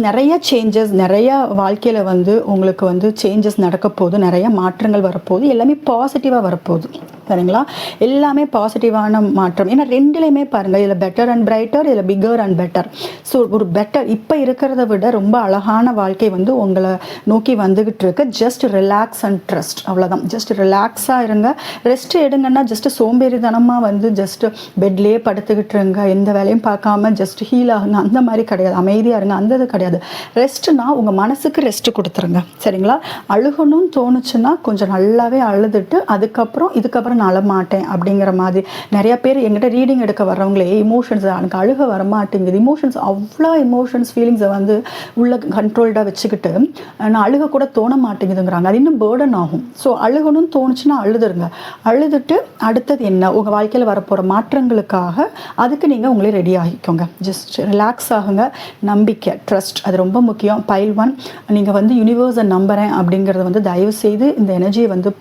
நிறைய சேஞ்சஸ், நிறையா வாழ்க்கையில் வந்து உங்களுக்கு வந்து சேஞ்சஸ் நடக்க போகுது, நிறைய மாற்றங்கள் வரப்போகுது, எல்லாமே பாசிட்டிவாக வரப்போகுது. சரிங்களா? எல்லாமே பாசிட்டிவான மாற்றம். ஏன்னா 2லேயுமே பாருங்கள், இதில் பெட்டர் அண்ட் பிரைட்டர், இதில் பிக்கர் அண்ட் பெட்டர். ஸோ ஒரு பெட்டர், இப்போ இருக்கிறத விட ரொம்ப அழகான வாழ்க்கை வந்து உங்களை நோக்கி வந்துக்கிட்டு இருக்கு. ஜஸ்ட் ரிலாக்ஸ் அண்ட் ட்ரஸ்ட், அவ்வளோதான். ஜஸ்ட் ரிலாக்ஸாக இருங்க. ரெஸ்ட் எடுங்கன்னா ஜஸ்ட் சோம்பேறித்தனமாக வந்து ஜஸ்ட் பெட்லேயே படுத்துக்கிட்டு இருங்க, எந்த வேலையும் பார்க்காம ஜஸ்ட் ஹீல் ஆகுங்க, அந்த மாதிரி கிடையாது. அமைதியாக இருங்க, அந்த இது கிடையாது. ரெஸ்ட்னா உங்கள் மனசுக்கு ரெஸ்ட் கொடுத்துருங்க. சரிங்களா? அழுகணும்னு தோணுச்சுன்னா கொஞ்சம் நல்லாவே அழுதுட்டு இதுக்கப்புறம் நான் அழமாட்டேன் அப்படிங்கிற மாதிரி. நிறைய பேர் எங்கிட்ட ரீடிங் எடுக்க வர்றவங்களே இமோஷன்ஸ், எனக்கு அழுக வரமாட்டேங்குது, இமோஷன்ஸ் அவ்வளோ இமோஷன்ஸ் ஃபீலிங்ஸை வந்து உள்ள கண்ட்ரோல்டாக வச்சுக்கிட்டு நான் அழுக கூட தோண மாட்டேங்குதுங்கிறாங்க. அது இன்னும் பேர்டன் ஆகும். ஸோ அழுகணும்னு தோணுச்சுன்னா அழுதுருங்க. அழுதுட்டு அடுத்தது என்ன, உங்கள் வாழ்க்கையில் வரப்போகிற மாற்றங்களுக்காக அதுக்கு நீங்கள் உங்களே ரெடி ஆகிக்கோங்க. ஜஸ்ட் ரிலாக்ஸ் ஆகுங்க. நம்பிக்கை, ட்ரஸ்ட், அது ரொம்ப முக்கியம். பைல்வான், நீங்கள் வந்து யூனிவர்ஸை நம்புகிறேன் அப்படிங்கிறத வந்து தயவு செய்து இந்த எனர்ஜியை வந்து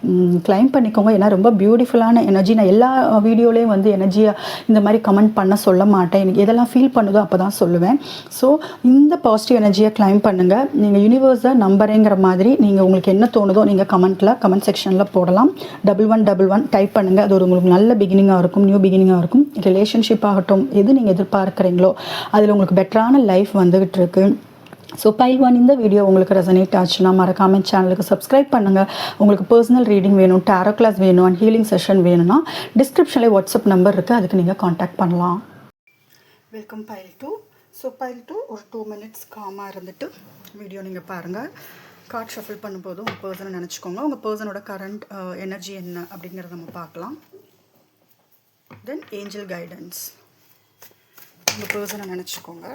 கிளைம் பண்ணிக்கோங்க. ஏன்னா ரொம்ப பியூட்டிஃபுல்லான எனர்ஜி. நான் எல்லா வீடியோலையும் வந்து எனர்ஜியை இந்த மாதிரி கமெண்ட் பண்ண சொல்ல மாட்டேன். எனக்கு எதெல்லாம் ஃபீல் பண்ணுதோ அப்போ தான் சொல்லுவேன். ஸோ இந்த பாசிட்டிவ் எனர்ஜியை கிளைம் பண்ணுங்கள். நீங்கள் யூனிவர்ஸை நம்புறேங்கிற மாதிரி நீங்கள் உங்களுக்கு என்ன தோணுதோ நீங்கள் கமெண்ட் செக்ஷனில் போடலாம். 1111 டைப் பண்ணுங்கள். அது ஒரு உங்களுக்கு நல்ல பிகினிங்காக இருக்கும், நியூ பிகினிங்காக இருக்கும். ரிலேஷன்ஷிப் ஆகட்டும், எது நீங்கள் எதிர்பார்க்குறீங்களோ அதில் உங்களுக்கு பெட்டரான லைஃப் வந்துகிட்டு இருக்கு. ஸோ பைல்வான், இந்த வீடியோ உங்களுக்கு ரெசனேட் ஆச்சுன்னா மறக்காம சேனலுக்கு சப்ஸ்கிரைப் பண்ணுங்கள். உங்களுக்கு பர்சனல் ரீடிங் வேணும், டாரோ கிளாஸ் வேணும் அண்ட் ஹீலிங் செஷன் வேணும்னா டிஸ்கிரிப்ஷனில் வாட்ஸ்அப் நம்பர் இருக்குது, அதுக்கு நீங்கள் காண்டாக்ட் பண்ணலாம். Welcome file 2. ஸோ பைல் 2 ஒரு 2 மினிட்ஸ் காமாக இருந்துட்டு வீடியோ நீங்கள் பாருங்கள். கார்ட் ஷஃபில் பண்ணும்போது உங்கள் பர்சனை நினச்சிக்கோங்க. உங்கள் பர்சனோட கரண்ட் எனர்ஜி என்ன அப்படிங்கிறத நம்ம பார்க்கலாம். தென் ஏஞ்சல் கைடன்ஸ். உங்கள் பர்சனை நினச்சிக்கோங்க.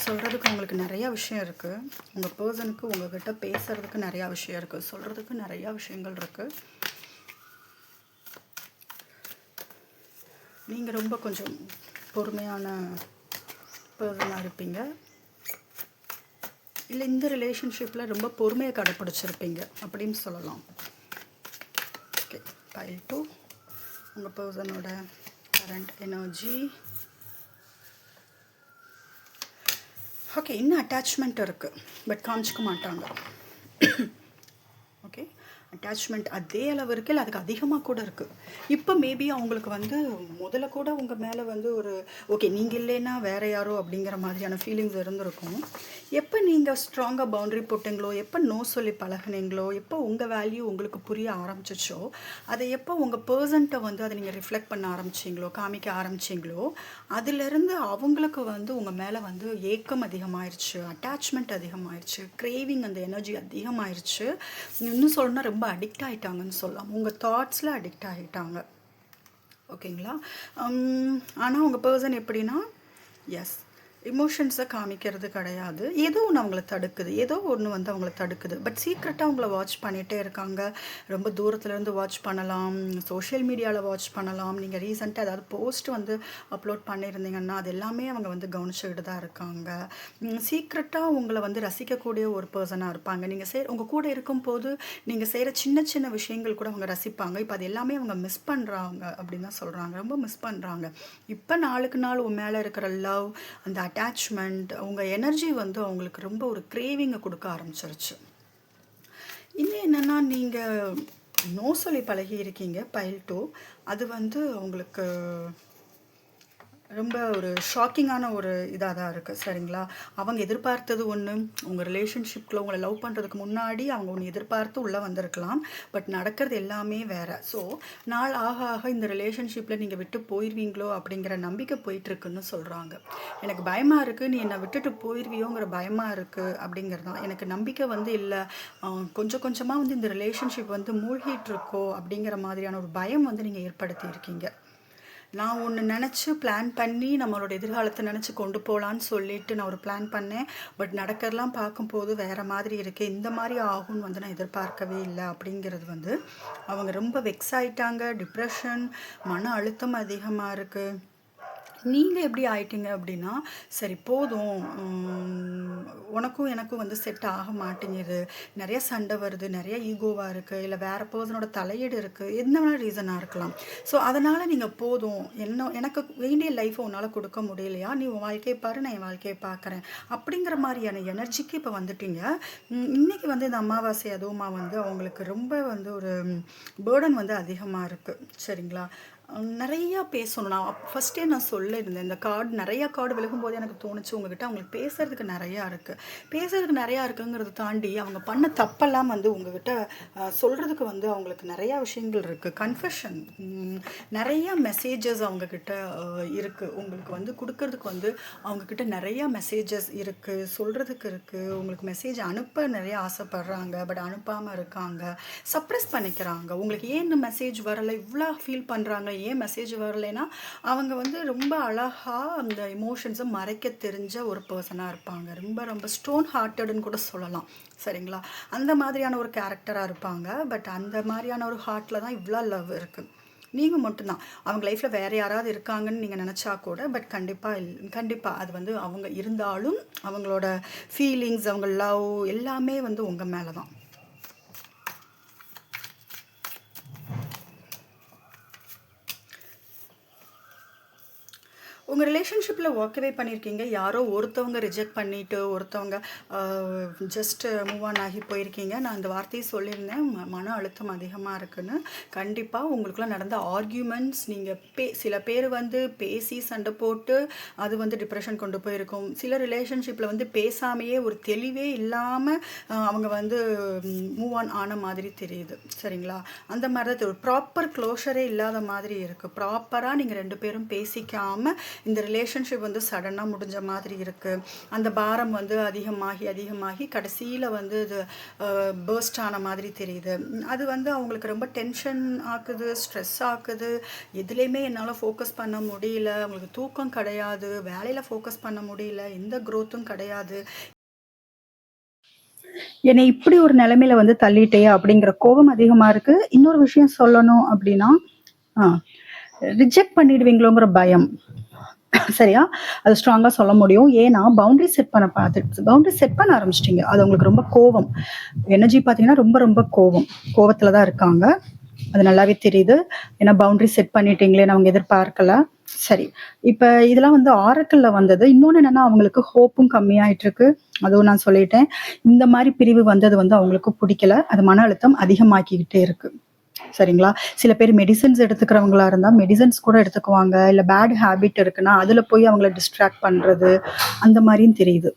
சொல்கிறதுக்கு உங்களுக்கு நிறையா விஷயம் இருக்குது. உங்கள் பர்சனுக்கு உங்கள்கிட்ட பேசுகிறதுக்கு நிறையா விஷயம் இருக்குது, சொல்கிறதுக்கு நிறையா விஷயங்கள் இருக்குது. நீங்கள் ரொம்ப கொஞ்சம் பொறுமையான பர்சனாக இருப்பீங்க, இல்லை இந்த ரிலேஷன்ஷிப்பில் ரொம்ப பொறுமையை கடைப்பிடிச்சிருப்பீங்க அப்படின்னு சொல்லலாம். ஓகே, பைல் 2 உங்கள் பர்சனோட கரண்ட் எனர்ஜி. ஓகே, இன்னும் அட்டாச்மெண்ட் இருக்குது, பட் காமிச்சிக்க மாட்டாங்க. ஓகே, அட்டாச்மெண்ட் அதே அளவு இருக்குது, இல்லை அதுக்கு அதிகமாக கூட இருக்குது. இப்போ மேபி அவங்களுக்கு வந்து முதல்ல கூட உங்கள் மேலே வந்து ஒரு ஓகே நீங்கள் இல்லைன்னா வேறு யாரோ அப்படிங்கிற மாதிரியான ஃபீலிங்ஸ் இருந்திருக்கும். எப்போ நீங்கள் ஸ்ட்ராங்காக பவுண்ட்ரி போட்டிங்களோ, எப்போ நோ சொல்லி பழகினீங்களோ, எப்போ உங்கள் வேல்யூ உங்களுக்கு புரிய ஆரம்பிச்சிச்சோ, அதை எப்போ உங்கள் பர்சன்ட்டை வந்து அதை நீங்கள் ரிஃப்ளெக்ட் பண்ண ஆரம்பிச்சிங்களோ, காமிக்க ஆரம்பிச்சிங்களோ, அதிலிருந்து அவங்களுக்கு வந்து உங்கள் மேலே வந்து ஏக்கம் அதிகமாகிடுச்சு, அட்டாச்மெண்ட் அதிகமாகிடுச்சு, க்ரேவிங் அந்த எனர்ஜி அதிகமாகிடுச்சு. இன்னும் சொல்லணும்னா ரொம்ப அடிக்ட் ஆகிட்டாங்கன்னு சொல்லலாம். உங்கள் தாட்ஸில் அடிக்ட் ஆகிட்டாங்க. ஓகேங்களா? ஆனால் உங்கள் பர்சன் எப்படின்னா, எஸ் எமோஷன்ஸை காமிக்கிறது கிடையாது. ஏதோ ஒன்று அவங்கள தடுக்குது, ஏதோ ஒன்று வந்து அவங்கள தடுக்குது. பட் சீக்ரெட்டாக அவங்கள வாட்ச் பண்ணிகிட்டே இருக்காங்க. ரொம்ப தூரத்துலேருந்து வாட்ச் பண்ணலாம், சோஷியல் மீடியாவில் வாட்ச் பண்ணலாம். நீங்கள் ரீசெண்டாக ஏதாவது போஸ்ட் வந்து அப்லோட் பண்ணியிருந்தீங்கன்னா அது எல்லாமே அவங்க வந்து கவனிச்சுக்கிட்டு தான் இருக்காங்க. சீக்ரெட்டாக உங்களை வந்து ரசிக்கக்கூடிய ஒரு பர்சனாக இருப்பாங்க. நீங்கள் உங்கள் கூட இருக்கும்போது நீங்கள் செய்கிற சின்ன சின்ன விஷயங்கள் கூட அவங்க ரசிப்பாங்க. இப்போ அது எல்லாமே அவங்க மிஸ் பண்ணுறாங்க அப்படின்னு தான் சொல்கிறாங்க. ரொம்ப மிஸ் பண்ணுறாங்க. இப்போ நாளுக்கு நாள் உன் மேலே இருக்கிற லவ், அந்த அட்டாச்மெண்ட், உங்கள் எனர்ஜி வந்து அவங்களுக்கு ரொம்ப ஒரு கிரேவிங்கை கொடுக்க ஆரம்பிச்சிருச்சு. இன்னும் என்னென்னா, நீங்கள் நோ சொல்லி பழகி இருக்கீங்க பைல் 2. அது வந்து அவங்களுக்கு ரொம்ப ஒரு ஷாக்கிங்கான ஒரு இதாக தான் இருக்குது. சரிங்களா? அவங்க எதிர்பார்த்தது ஒன்று, உங்கள் ரிலேஷன்ஷிப்பில் உங்களை லவ் பண்ணுறதுக்கு முன்னாடி அவங்க ஒன்று எதிர்பார்த்து உள்ளே வந்திருக்கலாம். பட் நடக்கிறது எல்லாமே வேறு. ஸோ நாள் ஆக ஆக இந்த ரிலேஷன்ஷிப்பில் நீங்கள் விட்டு போயிடுவீங்களோ அப்படிங்கிற நம்பிக்கை போயிட்டுருக்குன்னு சொல்கிறாங்க. எனக்கு பயமாக இருக்குது, நீ என்னை விட்டுட்டு போயிடுவியோங்கிற பயமாக இருக்குது அப்படிங்கிறது தான். எனக்கு நம்பிக்கை வந்து இல்லை, கொஞ்சம் கொஞ்சமாக வந்து இந்த ரிலேஷன்ஷிப் வந்து மூழ்கிட்டு இருக்கோ அப்படிங்கிற மாதிரியான ஒரு பயம் வந்து நீங்கள் ஏற்படுத்தியிருக்கீங்க. நான் ஒன்று நினச்சி பிளான் பண்ணி நம்மளோட எதிர்காலத்தை நினச்சி கொண்டு போகலான்னு சொல்லிட்டு நான் ஒரு பிளான் பண்ணேன். பட் நடக்கிறலாம் பார்க்கும்போது வேறு மாதிரி இருக்குது, இந்த மாதிரி ஆகும்னு வந்து நான் எதிர்பார்க்கவே இல்லை அப்படிங்கிறது வந்து அவங்க ரொம்ப வெக்ஸ் ஆகிட்டாங்க. டிப்ரெஷன், மன அழுத்தம் அதிகமாக இருக்குது. நீங்கள் எப்படி ஆயிட்டீங்க அப்படின்னா, சரி போதும், உனக்கும் எனக்கும் வந்து செட் ஆக மாட்டேங்குது, நிறைய சண்டை வருது, நிறைய ஈகோவாக இருக்குது, இல்லை வேறு பர்சனோட தலையீடு இருக்குது, எந்த வேணால் ரீசனாக இருக்கலாம். ஸோ அதனால் நீங்கள் போதும், எனக்கு வேண்டிய லைஃப்பை உன்னால் கொடுக்க முடியலையா, நீ உன் வாழ்க்கையை பாரு, நான் என் வாழ்க்கையை பார்க்குறேன் அப்படிங்கிற மாதிரியான எனர்ஜிக்கு இப்போ வந்துட்டீங்க. இன்றைக்கி வந்து இந்த அமாவாசை அதுவுமா வந்து அவங்களுக்கு ரொம்ப வந்து ஒரு பேர்டன் வந்து அதிகமாக இருக்குது. சரிங்களா? நிறையா பேசணும். நான் ஃபஸ்ட்டே நான் சொல்லியிருந்தேன், இந்த நிறையா கார்டு விலகும்போது எனக்கு தோணுச்சு உங்ககிட்ட அவங்களுக்கு பேசுகிறதுக்கு நிறையா இருக்குங்கிறத தாண்டி அவங்க பண்ண தப்பெல்லாம் வந்து உங்ககிட்ட சொல்கிறதுக்கு வந்து அவங்களுக்கு நிறையா விஷயங்கள் இருக்குது. கன்ஃபெஷன், நிறையா மெசேஜஸ் அவங்கக்கிட்ட இருக்குது. உங்களுக்கு வந்து கொடுக்கறதுக்கு வந்து அவங்கக்கிட்ட நிறையா மெசேஜஸ் இருக்குது, சொல்கிறதுக்கு இருக்குது. உங்களுக்கு மெசேஜ் அனுப்ப நிறைய ஆசைப்படுறாங்க, பட் அனுப்பாமல் இருக்காங்க, சப்ரெஸ் பண்ணிக்கிறாங்க. உங்களுக்கு ஏன் இந்த மெசேஜ் வரலை, இவ்வளோ ஃபீல் பண்ணுறாங்க, ஏன் மெசேஜ் வரலைன்னா அவங்க வந்து ரொம்ப அழகாக அந்த எமோஷன்ஸை மறைக்க தெரிஞ்ச ஒரு பர்சனாக இருப்பாங்க. ரொம்ப ரொம்ப ஸ்டோன் ஹார்ட்டடுன்னு கூட சொல்லலாம். சரிங்களா? அந்த மாதிரியான ஒரு கேரக்டராக இருப்பாங்க. பட் அந்த மாதிரியான ஒரு ஹார்ட்டில் தான் இவ்வளோ லவ் இருக்குது. நீங்கள் மட்டும்தான். அவங்க லைஃப்பில் வேறு யாராவது இருக்காங்கன்னு நீங்கள் நினச்சா கூட, பட் கண்டிப்பாக அது வந்து அவங்க இருந்தாலும் அவங்களோட ஃபீலிங்ஸ், அவங்க லவ் எல்லாமே வந்து உங்கள் மேலே தான். உங்கள் ரிலேஷன்ஷிப்பில் வாக்கவே பண்ணியிருக்கீங்க. யாரோ ஒருத்தவங்க ரிஜெக்ட் பண்ணிவிட்டு ஒருத்தவங்க ஜஸ்ட் மூவ் ஆன் ஆகி போயிருக்கீங்க. நான் இந்த வார்த்தையை சொல்லியிருந்தேன், மன அழுத்தம் அதிகமாக இருக்குன்னு. கண்டிப்பாக உங்களுக்குள்ள நடந்த ஆர்கியூமெண்ட்ஸ், நீங்கள் சில பேர் வந்து பேசி சண்டை போட்டு அது வந்து டிப்ரெஷன் கொண்டு போயிருக்கும். சில ரிலேஷன்ஷிப்பில் வந்து பேசாமையே ஒரு தெளிவே இல்லாமல் அவங்க வந்து மூவ் ஆன் ஆன மாதிரி தெரியுது. சரிங்களா? அந்த மாதிரி தான் ஒரு ப்ராப்பர் க்ளோஷரே இல்லாத மாதிரி இருக்குது. ப்ராப்பராக நீங்கள் 2 பேரும் பேசிக்காமல் இந்த ரிலேஷன்ஷிப் வந்து சடனாக முடிஞ்ச மாதிரி இருக்குது. அந்த பாரம் வந்து அதிகமாகி அதிகமாகி கடைசியில் வந்து இது பேர்ஸ்ட் ஆன மாதிரி தெரியுது. அது வந்து அவங்களுக்கு ரொம்ப டென்ஷன் ஆக்குது, ஸ்ட்ரெஸ் ஆக்குது. எதுலேயுமே என்னால் ஃபோக்கஸ் பண்ண முடியல, அவங்களுக்கு தூக்கம் கிடையாது, வேலையில் ஃபோக்கஸ் பண்ண முடியல, எந்த க்ரோத்தும் கிடையாது, என்னை இப்படி ஒரு நிலைமையில வந்து தள்ளிட்டே அப்படிங்கிற கோபம் அதிகமா இருக்கு. இன்னொரு விஷயம் சொல்லணும் அப்படின்னா, ஆ ரிஜெக்ட் பண்ணிடுவீங்களோங்கிற பயம். சரியா? அது ஸ்ட்ராங்கா சொல்ல முடியும். ஏன்னா, பவுண்டரி செட் பண்ண ஆரம்பிச்சுட்டீங்க. அது உங்களுக்கு ரொம்ப கோவம். எனர்ஜி பார்த்தீங்கன்னா, ரொம்ப ரொம்ப கோவம். கோவத்துல தான் இருக்காங்க. அது நல்லாவே தெரியுது. ஏன்னா பவுண்டரி செட் பண்ணிட்டீங்களேன்னு அவங்க எதிர்பார்க்கல. சரி. இப்ப இதெல்லாம் வந்து ஆரக்கிள்ல வந்தது. இன்னொன்னு என்னன்னா, அவங்களுக்கு ஹோப்பும் கம்மியாயிட்டிருக்கு. அதுவும் நான் சொல்லிட்டேன். இந்த மாரி பிரிவு வந்தது வந்து அவங்களுக்கு புடிக்கல. அது மன அழுத்தம் அதிகமாக்கிக்கிட்டே இருக்கு. சரிங்களா? சில பேர் மெடிசின்ஸ் எடுத்துக்கிறவங்களா இருந்தா, மெடிசின்ஸ் கூட எடுத்துக்குவாங்க. இல்ல பேட் ஹேபிட் இருக்குன்னா, அதுல போய் அவங்கள டிஸ்ட்ராக்ட் பண்றது, அந்த மாரியும் தெரியுது.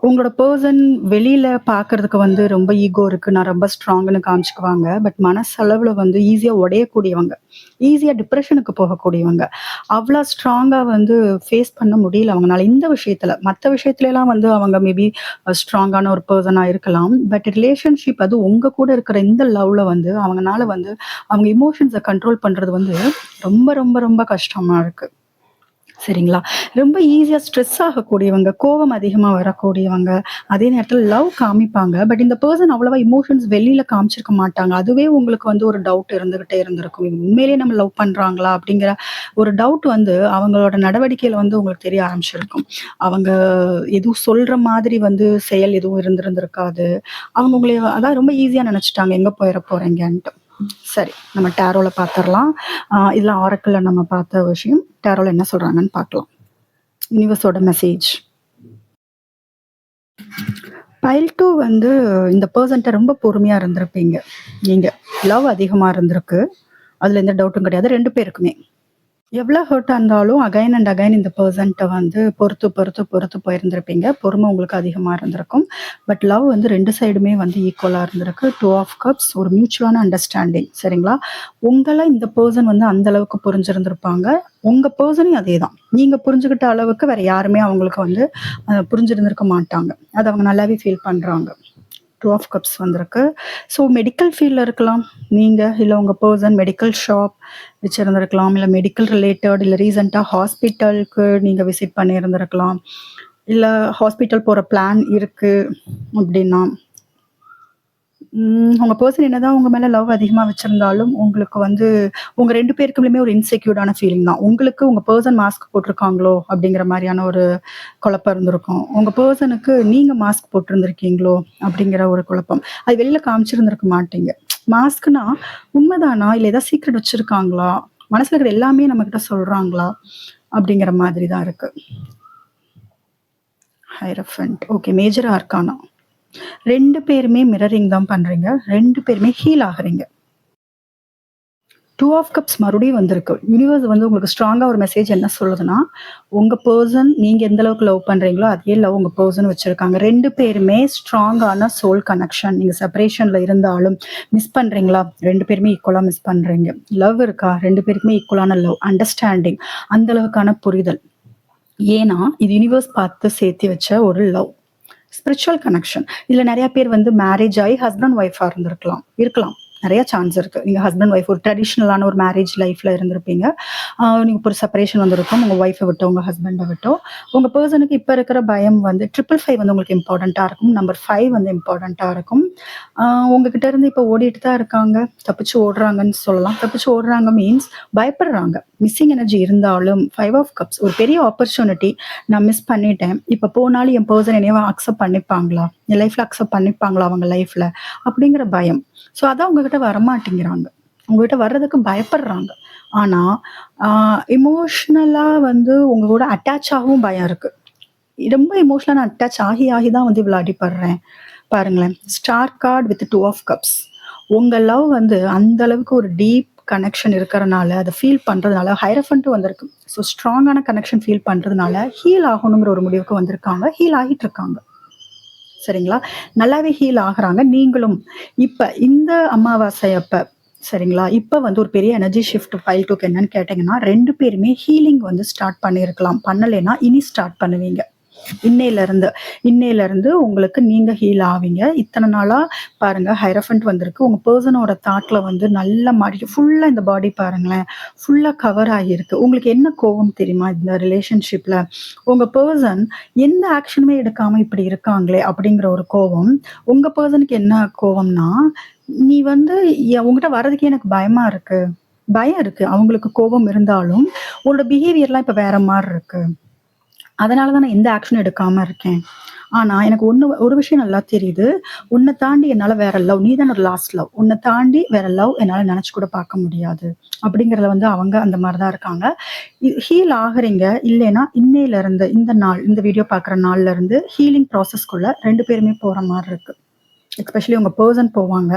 உங்களோட பெர்சன் வெளியில பார்க்கறதுக்கு வந்து ரொம்ப ஈகோ இருக்கு. நான் ரொம்ப ஸ்ட்ராங்ன்னு காமிச்சுக்குவாங்க. பட் மனசளவுல வந்து ஈஸியா உடையக்கூடியவங்க. ஈஸியா டிப்ரஷனுக்கு போகக்கூடியவங்க. அவ்வளோ ஸ்ட்ராங்கா வந்து ஃபேஸ் பண்ண முடியல அவங்கனால இந்த விஷயத்துல. மத்த விஷயத்துலலாம் வந்து அவங்க மேபி ஸ்ட்ராங்கான ஒரு பெர்சனா இருக்கலாம். பட் ரிலேஷன்ஷிப் அது உங்க கூட இருக்கிற இந்த லவ்ல வந்து அவங்கனால வந்து அவங்க எமோஷன்ஸ கண்ட்ரோல் பண்றது வந்து ரொம்ப ரொம்ப ரொம்ப கஷ்டமா இருக்கு. சரிங்களா? ரொம்ப ஈஸியா ஸ்ட்ரெஸ் ஆகக்கூடியவங்க, கோவம் அதிகமா வரக்கூடியவங்க, அதே நேரத்தில லவ் காமிப்பாங்க. பட் இந்த பெர்சன் அவ்வளவா எமோஷன்ஸ் வெளியில காமிச்சிருக்க மாட்டாங்க. அதுவே உங்களுக்கு வந்து ஒரு டவுட் இருந்துகிட்டே இருந்திருக்கும். இவங்க உண்மையிலேயே நம்ம லவ் பண்றாங்களா? அப்படிங்கிற ஒரு டவுட் வந்து அவங்களோட நடவடிக்கையில வந்து உங்களுக்கு தெரிய ஆரம்பிச்சிருக்கும். அவங்க எதுவும் சொல்ற மாதிரி வந்து செயல் எதுவும் இருந்திருந்திருக்காது. அவங்க உங்கள அதான் ரொம்ப ஈஸியா நெனச்சுட்டாங்க, எங்க போயிற போறீங்கன்ட்டு. சரி. நம்ம டேரோல பாத்துரலாம். இதெல்லாம் ஆரக்கிள்ல நம்ம பார்த்த விஷயம். டேரோல என்ன சொல்றாங்கன்னு பார்க்கலாம். யூனிவர்ஸோட மெசேஜ். பைல் 2 வந்து இந்த பெர்சன்ட்ட ரொம்ப பொறுமையா இருந்திருப்பீங்க. நீங்க. லவ் அதிகமா இருந்திருக்கு. அதுல எந்த டவுட்டும் கிடையாது 2 பேருக்குமே. எவ்வளோ ஹர்ட்டா இருந்தாலும் அகைன் அண்ட் அகைன் இந்த பெர்சன்ட்ட வந்து பொறுத்து போயிருந்திருப்பீங்க. பொறுமை உங்களுக்கு அதிகமா இருந்திருக்கும். பட் லவ் வந்து 2 சைடுமே வந்து ஈக்குவலா இருந்திருக்கு. 2 ஆஃப் கப்ஸ் ஒரு மியூச்சுவலான அண்டர்ஸ்டாண்டிங். சரிங்களா? உங்கள இந்த பெர்சன் வந்து அந்த அளவுக்கு புரிஞ்சிருந்திருப்பாங்க. உங்க பெர்சனையும் அதேதான். நீங்க புரிஞ்சுகிட்ட அளவுக்கு வேற யாருமே அவங்களுக்கு வந்து புரிஞ்சிருந்திருக்க மாட்டாங்க. அத அவங்க நல்லாவே ஃபீல் பண்றாங்க. 2 ஆஃப் கப்ஸ் வந்திருக்கு. ஸோ மெடிக்கல் ஃபீல்ட்ல இருக்கலாம். நீங்க இல்ல உங்க பெர்சன் மெடிக்கல் ஷாப் வச்சிருந்திருக்கலாம். இல்ல மெடிக்கல் ரிலேட்டட் இல்ல ரீசென்ட்டா ஹாஸ்பிட்டலுக்கு நீங்க விசிட் பண்ணியிருந்திருக்கலாம். இல்ல ஹாஸ்பிட்டல் போற பிளான் இருக்கு அப்படின்னா, உங்க பெர்சன் என்னதான் உங்க மேல லவ் அதிகமா வச்சிருந்தாலும், உங்களுக்கு வந்து உங்க 2 பேருக்குமே ஒரு இன்செக்யூர்டான ஃபீலிங் தான். உங்களுக்கு உங்க பெர்சன் மாஸ்க் போட்டிருக்காங்களோ அப்படிங்கிற மாரியான ஒரு குழப்பம் இருந்திருக்கும். உங்க பெர்சனுக்கு நீங்க மாஸ்க் போட்டிருந்திருக்கீங்களோ அப்படிங்கிற ஒரு குழப்பம். அது வெளியில காமிச்சிருந்திருக்க மாட்டீங்க. மாஸ்க்னா உண்மைதானா? இல்ல ஏதாவது சீக்ரெட் வச்சிருக்காங்களா? மனசுல இருக்கிற எல்லாமே நம்மகிட்ட சொல்றாங்களா? அப்படிங்கிற மாதிரி தான் இருக்கு. ஹையரஃபண்ட். ஓகே. Major arcana. 2 பேருமே மிரரிங் தான் பண்றீங்க. 2 பேருமே ஹீல் ஆகுறீங்க. 2 ஆஃப் கப்ஸ் மறுபடியும் வந்திருக்கு. யூனிவர்ஸ் வந்து உங்களுக்கு ஸ்ட்ராங்கா ஒரு மெசேஜ் என்ன சொல்லுதுன்னா, உங்க பெர்சன் நீங்க எந்த அளவுக்கு லவ் பண்றீங்களோ, அதே லவ் உங்க பெர்சன் வச்சிருக்காங்க. 2 பேருமே ஸ்ட்ராங்கான சோல் கனெக்ஷன். நீங்க செப்பரேஷன்ல இருந்தாலும் மிஸ் பண்றீங்களா? 2 பேருமே ஈக்குவலா மிஸ் பண்றீங்க. லவ் இருக்கா? 2 பேருக்குமே ஈக்குவலான லவ், அண்டர்ஸ்டாண்டிங், அந்த அளவுக்கான புரிதல். ஏன்னா, இது யூனிவர்ஸ் பார்த்து சேர்த்து வச்ச ஒரு லவ். Spiritual connection. இதுல நெறைய பேர் வந்து மேரேஜ் ஆயி ஹஸ்பண்ட் ஒய்ஃபா இருந்திருக்கலாம். இருக்கலாம். நெறைய சான்ஸ் இருக்கு. நீங்க ஹஸ்பண்ட் ஒய்ஃப் ஒரு ட்ரெடிஷனலான ஒரு மேரேஜ் லைஃப்ல இருந்திருப்பீங்க. நீங்க ஒரு செப்பரேஷன் வந்திருக்கும். உங்க ஒய்ஃப விட்டோ, உங்க ஹஸ்பண்ட விட்டோ. உங்க பெர்சனுக்கு இப்ப இருக்கிற பயம் வந்து 555 வந்து உங்களுக்கு இம்பார்ட்டன்ட்டா இருக்கும். நம்பர் 5 வந்து இம்பார்ட்டன்ட்டா இருக்கும். உங்ககிட்ட இருந்து இப்ப ஓடிட்டு தான் இருக்காங்க. தப்பிச்சு ஓடுறாங்கன்னு சொல்லலாம். தப்பிச்சு ஓடுறாங்க மீன்ஸ் பயப்படுறாங்க. மிஸ்ஸிங் எனர்ஜி இருந்தாலும் 5 ஆஃப் கப்ஸ் ஒரு பெரிய ஆப்பர்ச்சுனிட்டி நான் மிஸ் பண்ணிட்டேன். இப்ப போனாலும் என் பெர்சன் என்னைய அக்செப்ட் பண்ணிப்பாங்களா? என் லைஃப்ல அக்செப்ட் பண்ணிப்பாங்களா அவங்க லைஃப்ல? அப்படிங்கிற பயம். ஸோ அதான் உங்ககிட்ட வரமாட்டேங்கிறாங்க. உங்ககிட்ட வர்றதுக்கு பயப்படுறாங்க. ஆனா, ஆ எமோஷனலா வந்து உங்க கூட அட்டாச் ஆகவும் பயம் இருக்கு. ரொம்ப எமோஷனலா நான் அட்டாச் ஆகி ஆகி தான் வந்து இவ்வளோ அடிபடுறேன். பாருங்களேன். Star card with 2 of cups. உங்க லவ் வந்து அந்த அளவுக்கு ஒரு டீப் கனெக்ஷன் இருக்கறனால, அத ஃபீல் பண்றதுனால ஹையரஃபண்ட்டும் வந்திருக்கு. ஸோ ஸ்ட்ராங்கான கனெக்ஷன் ஃபீல் பண்றதுனால, ஹீல் ஆகணுங்கிற ஒரு முடிவுக்கு வந்திருக்காங்க. ஹீல் ஆகிட்டு இருக்காங்க. சரிங்களா? நல்லாவே ஹீல் ஆகுறாங்க. நீங்களும் இப்ப இந்த அமாவாசை அப்ப சரிங்களா? இப்ப வந்து ஒரு பெரிய எனர்ஜி ஷிஃப்ட் ஃபைல் 2க்கு என்னன்னு கேட்டீங்கன்னா, 2 பேருமே ஹீலிங் வந்து ஸ்டார்ட் பண்ணியிருக்கலாம். பண்ணலைன்னா இனி ஸ்டார்ட் பண்ணுவீங்க. இன்னையிலருந்து இன்னையிலருந்து உங்களுக்கு நீங்க ஹீல் ஆவீங்க. இத்தன நாளா பாருங்க ஹையராஃபண்ட் வந்திருக்கு. உங்க பெர்சனோட தாட்ல வந்து நல்லா மாட்டிட்டு ஃபுல்லா இந்த பாடி பாருங்களேன், ஃபுல்லா கவர் ஆகியிருக்கு. உங்களுக்கு என்ன கோவம் தெரியுமா? இந்த ரிலேஷன்ஷிப்ல உங்க பெர்சன் எந்த ஆக்ஷனுமே எடுக்காம இப்படி இருக்காங்களே அப்படிங்கிற ஒரு கோவம். உங்க பெர்சனுக்கு என்ன கோவம்னா, நீ வந்து உன்கிட்ட வர்றதுக்கே எனக்கு பயமா இருக்கு. பயம் இருக்கு. அவங்களுக்கு கோபம் இருந்தாலும், உன்னோட பிஹேவியர்லாம் இப்ப வேற மாரி இருக்கு. அதனால தான் நான் எந்த ஆக்ஷனும் எடுக்காம இருக்கேன். ஆனா, எனக்கு ஒரு விஷயம் நல்லா தெரியுது. உன்ன தாண்டி என்னால வேற லவ் நீ தான் என்னோட லாஸ்ட் லவ். உன்ன தாண்டி வேற லவ் என்னால நெனச்சு கூட பார்க்க முடியாது. அப்படிங்கிறதுல வந்து அவங்க அந்த மாரி தான் இருக்காங்க. ஹீல் ஆகுறீங்க. இல்லைன்னா, இன்னையிலருந்து இந்த நாள், இந்த வீடியோ பார்க்குற நாள்ல இருந்து ஹீலிங் ப்ராசஸ்க்குள்ள 2 பேருமே போற மாரி இருக்கு. எஸ்பெஷலி உங்க பெர்சன் போவாங்க.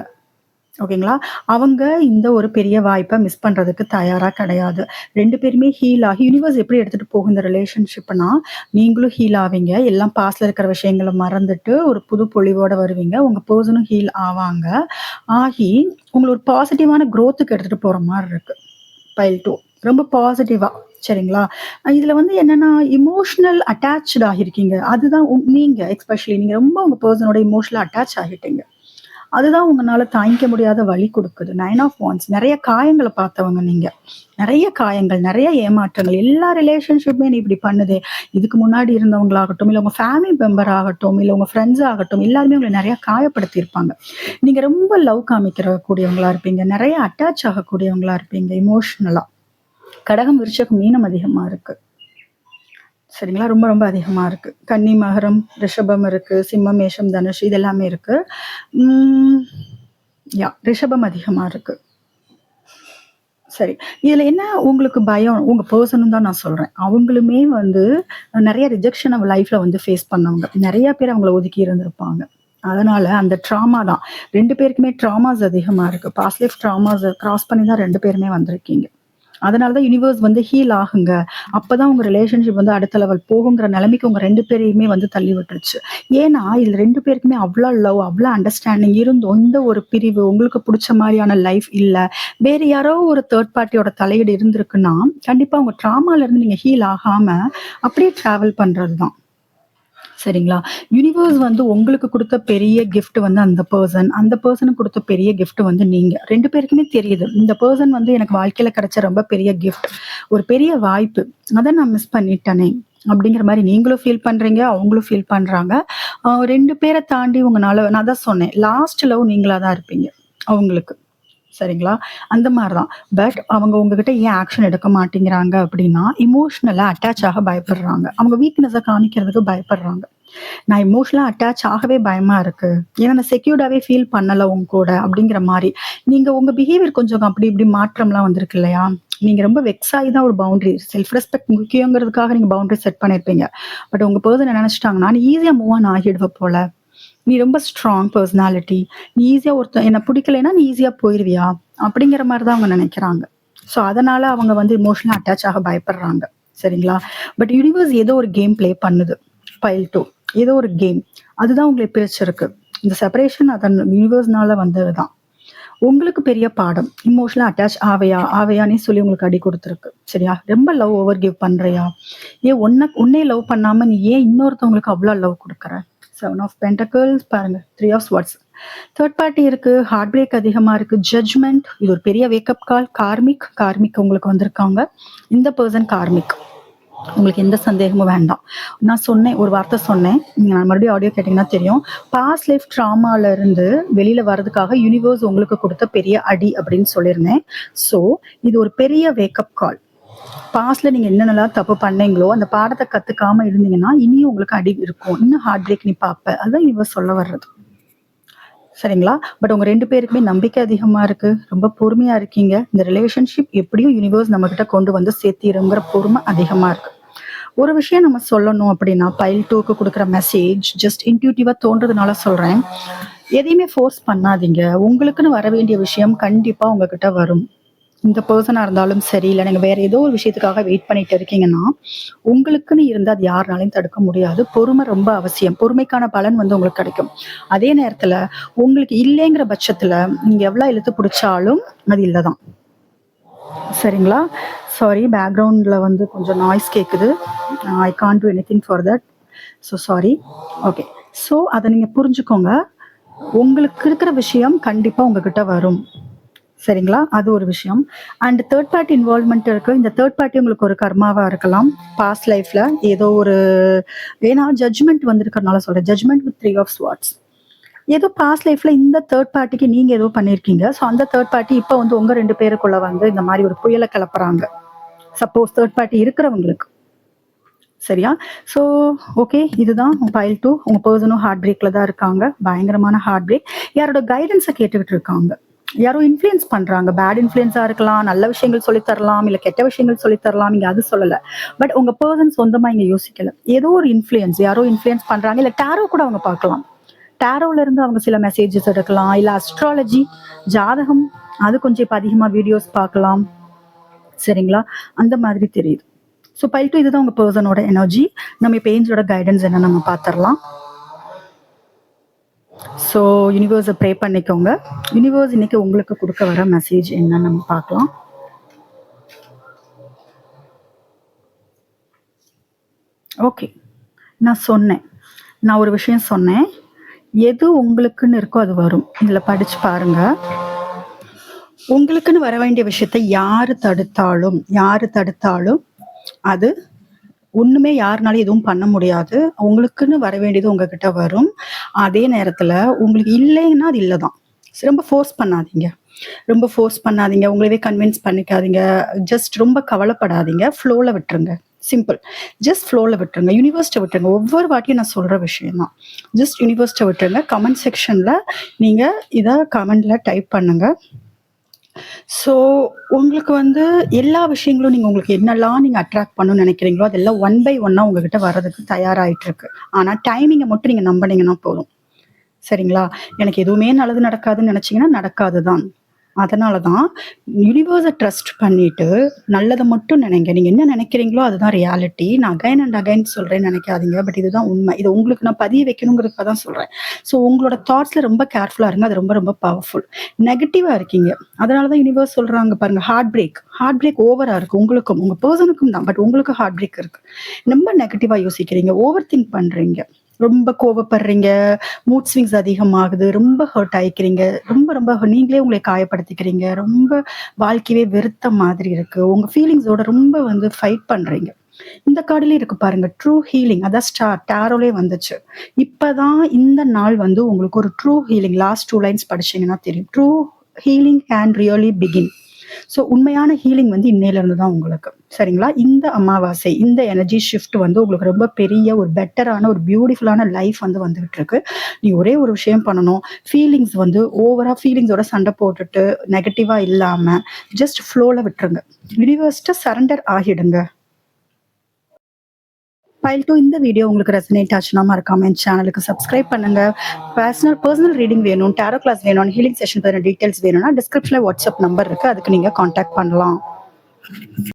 ஓகேங்களா? அவங்க இந்த ஒரு பெரிய வாய்ப்ப மிஸ் பண்றதுக்கு தயாரா கிடையாது. 2 பேருமே ஹீல் ஆகி யுனிவர்ஸ் எப்படி எடுத்துட்டு போகும் இந்த ரிலேஷன்ஷிப்னா, நீங்களும் ஹீல் ஆவீங்க. எல்லாம் பாஸ்ட்ல இருக்கிற விஷயங்கள மறந்துட்டு ஒரு புது பொலிவோட வருவீங்க. உங்க பெர்சனும் ஹீல் ஆவாங்க. ஆகி உங்கள ஒரு பாசிட்டிவான குரோத்துக்கு எடுத்துட்டு போற மாரி இருக்கு. பைல் 2 ரொம்ப பாசிட்டிவா. சரிங்களா? இதுல வந்து என்னன்னா, எமோஷனல் அட்டாச்ட் ஆகியிருக்கீங்க. அதுதான் நீங்க எஸ்பெஷலி நீங்க ரொம்ப உங்க பெர்சனோட எமோஷனலா அட்டாச் ஆகிட்டீங்க. அதுதான் உங்கனால தாங்கிக்க முடியாத வலி குடுக்குது. 9 ஆஃப் வாண்ட்ஸ் நெறைய காயங்கள பார்த்தவங்க நீங்க. நெறைய காயங்கள், நெறைய ஏமாற்றங்கள். எல்லா ரிலேஷன்ஷிப்புமே நீ இப்படி பண்ணுதே. இதுக்கு முன்னாடி இருந்தவங்களாகட்டும், இல்ல உங்க ஃபேமிலி மெம்பர் ஆகட்டும், இல்ல உங்க ஃப்ரெண்ட்ஸ் ஆகட்டும், எல்லாருமே உங்கள நெறைய காயப்படுத்தியிருப்பாங்க. நீங்க ரொம்ப லவ் காமிக்கிற கூடியவங்களா இருப்பீங்க. நெறைய அட்டாச் ஆகக்கூடியவங்களா இருப்பீங்க எமோஷனலா. கடகம், விருச்சகம், மீனம் அதிகமா இருக்கு. சரிங்களா? ரொம்ப ரொம்ப அதிகமா இருக்கு. கன்னி, மகரம், ரிஷபம் இருக்கு. சிம்மம், மேஷம், தனுஷ் இது எல்லாமே இருக்கு. ம். ரிஷபம் அதிகமா இருக்கு. சரி. இதுல என்ன உங்களுக்கு பயம்? உங்க பெர்சனும் தான் நான் சொல்றேன். அவங்களுமே வந்து நெறைய ரிஜெக்ஷன லைஃப்ல வந்து ஃபேஸ் பண்ணவங்க. நெறைய பேர் அவங்கள ஒதுக்கி இருந்திருப்பாங்க. அதனால அந்த ட்ராமா தான். 2 பேருக்குமே ட்ராமாஸ் அதிகமா இருக்கு. பாஸ்ட் லைஃப் ட்ராமாஸ கிராஸ் பண்ணி தான் 2 பேருமே வந்திருக்கீங்க. அதனால தான் யுனிவர்ஸ் வந்து ஹீல் ஆகுங்க. அப்பதான் உங்க ரிலேஷன்ஷிப் வந்து அடுத்த லெவல் போகுங்கிற நிலைமைக்கு உங்க 2 பேரையுமே வந்து தள்ளி விட்டுருச்சு. ஏன்னா, இதுல 2 பேருக்குமே அவ்ளோ லவ், அவ்ளோ அண்டர்ஸ்டாண்டிங் இருந்தும், இந்த ஒரு பிரிவு உங்களுக்கு புடிச்ச மாரியான லைஃப் இல்ல. வேற யாரோ ஒரு தேர்ட் பார்ட்டியோட தலையீடு இருந்திருக்குன்னா, கண்டிப்பா உங்க ட்ராமால இருந்து நீங்க ஹீல் ஆகாம அப்படியே டிராவல் பண்றது தான். சரிங்களா? யுனிவர்ஸ் வந்து உங்களுக்கு குடுத்த பெரிய கிஃப்ட் வந்து அந்த பெர்சன். அந்த பெர்சனுக்கு குடுத்த பெரிய கிஃப்ட் வந்து நீங்க. 2 பேருக்குமே தெரியுது. இந்த பெர்சன் வந்து எனக்கு வாழ்க்கையில கிடைச்ச ரொம்ப பெரிய கிஃப்ட். ஒரு பெரிய வாய்ப்பு. அத நான் மிஸ் பண்ணிட்டனே! அப்படிங்கிற மாரி நீங்களும் ஃபீல் பண்றீங்க. அவங்களும் ஃபீல் பண்றாங்க. 2 பேர தாண்டி உங்கனால நான் தான் சொன்னேன். லாஸ்ட் லவ் நீங்களா தான் இருப்பீங்க. அவங்களுக்கு. சரிங்களா? அந்த மாரி தான். பட் அவங்க உங்ககிட்ட ஏன் ஆக்ஷன் எடுக்க மாட்டேங்கிறாங்க அப்படின்னா, எமோஷனலா அட்டாச் ஆக பயப்படுறாங்க. அவங்க வீக்னஸ காமிக்கிறதுக்கு பயப்படுறாங்க. நான் எமோஷனலா அட்டாச் ஆகவே பயமா இருக்கு. ஏன்னா நான் செக்யூர்டாவே ஃபீல் பண்ணல உங்க கூட அப்படிங்கிற மாரி. நீங்க உங்க பிஹேவியர் கொஞ்சம் அப்படி இப்படி மாற்றம்லாம் வந்திருக்கு இல்லையா? நீங்க ரொம்ப வெக்ஸ் ஆகி தான் ஒரு பவுண்டரி செல்ஃப் ரெஸ்பெக்ட் முக்கியங்கிறதுக்காக நீங்க பவுண்டரி செட் பண்ணியிருப்பீங்க. பட் உங்க பெர்சன் என்ன நெனச்சுட்டாங்கன்னா, நீ ஈஸியா மூவ் ஆன் ஆகிடுவ போல. நீ ரொம்ப ஸ்ட்ராங் பெர்சனாலிட்டி. நீ ஈஸியா என்ன பிடிக்கலைன்னா நீ ஈஸியா போயிருவியா? அப்படிங்கிற மாரி தான் அவங்க நெனைக்கிறாங்க. ஸோ அதனால அவங்க வந்து எமோஷனலா அட்டாச் ஆக பயப்படுறாங்க. சரிங்களா? பட் யுனிவர்ஸ் ஏதோ ஒரு கேம் ப்ளே பண்ணுது. பைல் 2 ஏதோ ஒரு கேம். அதுதான் உங்களை பிரிச்சிருக்கு. இந்த செப்பரேஷன் அதன் யுனிவர்ஸ்னால வந்தது தான். உங்களுக்கு பெரிய பாடம். எமோஷனலா அட்டாச் ஆவையான்னே சொல்லி உங்களுக்கு அடி குடுத்துருக்கு. சரியா? ரொம்ப லவ் ஓவர் கிவ் பண்றியா? ஏன் உன்னையே லவ் பண்ணாம நீ ஏன் இன்னொருத்தவங்களுக்கு அவ்ளோ லவ் குடுக்குற? 7 ஆஃப் பென்டக்கிள்ஸ் பாருங்க. 3 ஆஃப் ஸ்வார்ட்ஸ். தேர்ட் பார்ட்டி இருக்கு. ஹார்ட் பிரேக் அதிகமா இருக்கு. ஜட்ஜ்மென்ட் இது ஒரு பெரிய வேக்கப் கால். கார்மிக் உங்களுக்கு வந்திருக்காங்க. இந்த பெர்சன் கார்மிக். உங்களுக்கு எந்த சந்தேகமும் வேண்டாம். நான் சொன்னேன், ஒரு வார்த்தை சொன்னேன். நீங்க மறுபடியும் ஆடியோ கேட்டீங்கன்னா தெரியும். பாஸ்ட் லைஃப் ட்ராமால இருந்து வெளியில வர்றதுக்காக யுனிவர்ஸ் உங்களுக்கு குடுத்த பெரிய அடி அப்படின்னு சொல்லியிருந்தேன். ஸோ இது ஒரு பெரிய வேக்கப் கால். பாஸ்ட்ல நீங்க என்னென்னலாம் தப்பு பண்ணீங்களோ, அந்த பாடத்த கத்துக்காம இருந்தீங்கன்னா, இனியும் உங்களுக்கு அடி இருக்கும். இன்னும் ஹார்ட் பிரேக் நீ பாப்ப. அதுதான் யுனிவர்ஸ் சொல்ல வர்றது. சரிங்களா? பட் உங்க 2 பேருக்குமே நம்பிக்கை அதிகமா இருக்கு. ரொம்ப பொறுமையா இருக்கீங்க. இந்த ரிலேஷன்ஷிப் எப்படியும் யுனிவர்ஸ் நம்மகிட்ட கொண்டு வந்து சேர்த்திருங்கிற பொறுமை அதிகமா இருக்கு. ஒரு விஷயம் நம்ம சொல்லணும் அப்படின்னா, பைல் 2க்கு குடுக்குற மெசேஜ் ஜஸ்ட் இன்ட்யூட்டிவா தோன்றதுனால சொல்றேன். எதையுமே ஃபோர்ஸ் பண்ணாதீங்க. உங்களுக்குன்னு வர வேண்டிய விஷயம் கண்டிப்பா உங்ககிட்ட வரும். இந்த பர்சனாக இருந்தாலும் சரி, இல்லை நீங்கள் வேறு ஏதோ ஒரு விஷயத்துக்காக வெயிட் பண்ணிட்டு இருக்கீங்கன்னா, உங்களுக்குன்னு இருந்தால் அது யாருனாலையும் தடுக்க முடியாது. பொறுமை ரொம்ப அவசியம். பொறுமைக்கான பலன் வந்து உங்களுக்கு கிடைக்கும். அதே நேரத்தில் உங்களுக்கு இல்லைங்கிற பட்சத்தில் நீங்கள் எவ்வளோ இழுத்து பிடிச்சாலும் அது இல்லை தான். சரிங்களா? சாரி, பேக்ரவுண்டில் வந்து கொஞ்சம் நாய்ஸ் கேட்குது. I can't two anything for that. So sorry. Okay. So அதை நீங்கள் புரிஞ்சுக்கோங்க. உங்களுக்கு இருக்கிற விஷயம் கண்டிப்பாக உங்ககிட்ட வரும். சரிங்களா? அது ஒரு விஷயம். அண்ட் தேர்ட் பார்ட்டி இன்வால்வ்மெண்ட் இருக்கு. இந்த தேர்ட் பார்ட்டி உங்களுக்கு ஒரு கர்மாவா இருக்கலாம். பாஸ்ட் லைஃப்ல ஏதோ ஒரு, ஏன்னா ஜட்ஜ்மெண்ட் வந்திருக்கறனால சொல்றேன். Judgement with 3 of swords. ஏதோ பாஸ்ட் லைஃப்ல இந்த தேர்ட் பார்ட்டிக்கு நீங்க ஏதோ பண்ணியிருக்கீங்க. ஸோ அந்த தேர்ட் பார்ட்டி இப்போ வந்து உங்க 2 பேருக்குள்ள வந்து இந்த மாதிரி ஒரு புயலை கிளப்புறாங்க. சப்போஸ் தேர்ட் பார்ட்டி இருக்கிறவங்களுக்கு. சரியா? ஸோ ஓகே, இதுதான் பைல் 2. உங்க பர்சனும் ஹார்ட் பிரேக்ல தான் இருக்காங்க. பயங்கரமான ஹார்ட் பிரேக். யாரோட கைடன்ஸை கேட்டுக்கிட்டு இருக்காங்க. யாரோ இன்ஃப்ளூயன்ஸ் பண்றாங்க. பேட் இன்ஃப்ளூயன்ஸா இருக்கலாம், நல்ல விஷயங்கள் சொல்லி தரலாம், இல்ல கெட்ட விஷயங்கள் சொல்லி தரலாம். நீங்க அது சொல்லல. பட் உங்க பர்சன் சொந்தமா இங்க யோசிக்கல. ஏதோ ஒரு இன்ஃப்ளூயன்ஸ், யாரோ இன்ஃப்ளூயன்ஸ் பண்றாங்க. இல்ல டேரோ கூட அவங்க பார்க்கலாம். டேரோல இருந்து அவங்க சில மெசேஜஸ் எடுக்கலாம். இல்ல அஸ்ட்ராலஜி, ஜாதகம், அது கொஞ்சம் இப்ப அதிகமா வீடியோஸ் பார்க்கலாம். சரிங்களா? அந்த மாதிரி தெரியுது. ஸோ பைல் 2 இதுதான் உங்க பர்சனோட எனர்ஜி. நம்ம இப்போ ஏஞ்சலோட கைடன்ஸ் என்ன நம்ம பார்த்துடலாம். ஸோ யூனிவர்ஸை ப்ரே பண்ணிக்கோங்க. யூனிவர்ஸ் இன்னைக்கு உங்களுக்கு கொடுக்க வர மெசேஜ் என்னன்னு நம்ம பார்க்கலாம். ஓகே, நான் ஒரு விஷயம் சொன்னேன். எது உங்களுக்குன்னு இருக்கோ அது வரும். இதில் படிச்சு பாருங்க. உங்களுக்குன்னு வர வேண்டிய விஷயத்த யாரு தடுத்தாலும் அது ஒண்ணுமே யாருனாலும் எதுவும் பண்ண முடியாது. உங்களுக்குன்னு வர வேண்டியது உங்ககிட்ட வரும். அதே நேரத்துல உங்களுக்கு இல்லைன்னா அது இல்லைதான். ரொம்ப ஃபோர்ஸ் பண்ணாதீங்க. உங்களவே கன்வின்ஸ் பண்ணிக்காதீங்க. ஜஸ்ட் ரொம்ப கவலைப்படாதீங்க. ஃப்ளோல விட்டுருங்க. சிம்பிள். ஜஸ்ட் ஃப்ளோல விட்டுருங்க. யூனிவர்ஸ்ட்டை விட்டுருங்க. ஒவ்வொரு வாட்டியும் நான் சொல்ற விஷயம் தான். ஜஸ்ட் யூனிவர்ஸ்ட்டை விட்டுருங்க. கமெண்ட் செக்ஷன்ல நீங்க இதை கமெண்ட்ல டைப் பண்ணுங்க. ஸோ உங்களுக்கு வந்து எல்லா விஷயங்களும் உங்களுக்கு என்னெல்லாம் அட்ராக்ட் பண்ணணும்னு நினைக்கிறீங்களோ அதெல்லாம் 1 by 1 உங்ககிட்ட வர்றதுக்கு தயாராகிட்டு இருக்கு. ஆனால் டைமிங்கை மட்டும் நீங்கள் நம்பினீங்கன்னா போதும். சரிங்களா? எனக்கு எதுவுமே நல்லது நடக்காதுன்னு நினச்சிங்கன்னா நடக்காது தான். அதனால தான் யூனிவர்ஸை ட்ரஸ்ட் பண்ணிட்டு நல்லதை மட்டும் நினைங்க. நீங்கள் என்ன நினைக்கிறீங்களோ அதுதான் ரியாலிட்டி. நான் அகைன் அண்ட் அகைன் சொல்கிறேன்னு நினைக்காதீங்க. பட் இதுதான் உண்மை. இது உங்களுக்கு நான் பதிய வைக்கணுங்கிறதுக்காக தான் சொல்கிறேன். ஸோ உங்களோட தாட்ஸில் ரொம்ப கேர்ஃபுல்லாக இருங்க. அது ரொம்ப ரொம்ப பவர்ஃபுல். நெகட்டிவாக இருக்கீங்க. அதனால தான் யூனிவர்ஸ் சொல்கிறாங்க பாருங்கள், ஹார்ட் பிரேக் ஓவராக இருக்குது. உங்களுக்கும் உங்கள் பர்சனுக்கும் தான். பட் உங்களுக்கு ஹார்ட் பிரேக் இருக்குது. ரொம்ப நெகட்டிவாக யோசிக்கிறீங்க, ஓவர் திங்க் பண்ணுறீங்க, ரொம்ப கோவப்படுறீங்க, மூட் ஸ்விங்ஸ் அதிகமாகுது, ரொம்ப ஹர்ட் ஆயிக்கிறீங்க, ரொம்ப நீங்களே உங்களை காயப்படுத்திக்கிறீங்க, ரொம்ப வாழ்க்கையே வெறுத்த மாதிரி இருக்கு, உங்க ஃபீலிங்ஸோட ரொம்ப வந்து ஃபைட் பண்றீங்க. இந்த கார்டுல இருக்கு பாருங்க, ட்ரூ ஹீலிங். அதான் ஸ்டார் டேரோலே வந்துச்சு. இப்பதான் இந்த நாள் வந்து உங்களுக்கு ஒரு ட்ரூ ஹீலிங். லாஸ்ட் 2 லைன்ஸ் படிச்சீங்கன்னா தெரியும். True healing can really begin. So உண்மையான ஹீலிங் வந்து இன்னையிலிருந்து தான் உங்களுக்கு. சரிங்களா? இந்த அமாவாசை, இந்த எனர்ஜி ஷிஃப்ட் வந்து உங்களுக்கு ரொம்ப பெரிய ஒரு பெட்டரான ஒரு பியூட்டிஃபுல்லான லைஃப் வந்து வந்துகிட்டு இருக்கு. நீ ஒரே ஒரு விஷயம் பண்ணணும். ஃபீலிங்ஸ் வந்து ஓவரா ஃபீலிங்ஸோட சண்டை போட்டுட்டு நெகட்டிவா இல்லாம ஜஸ்ட் ஃப்ளோல விட்டுருங்க. யூனிவர்ஸ்ட்ட சரண்டர் ஆகிடுங்க. பைல் 2 இந்த வீடியோ உங்களுக்கு ரெசனேட் ஆச்சுன்னா மறக்காம என் சேனலுக்கு சப்ஸ்கிரைப் பண்ணுங்க. பர்சனல் ரீடிங் வேணும், டேரோ கிளாஸ் வேணும், ஹீலிங் செஷன் பற்றின டீட்டெயில்ஸ் வேணும்னா டிஸ்கிரிப்ஷன்ல வாட்ஸ்அப் நம்பர் இருக்கு. அதுக்கு நீங்க கான்டாக்ட் பண்ணலாம்.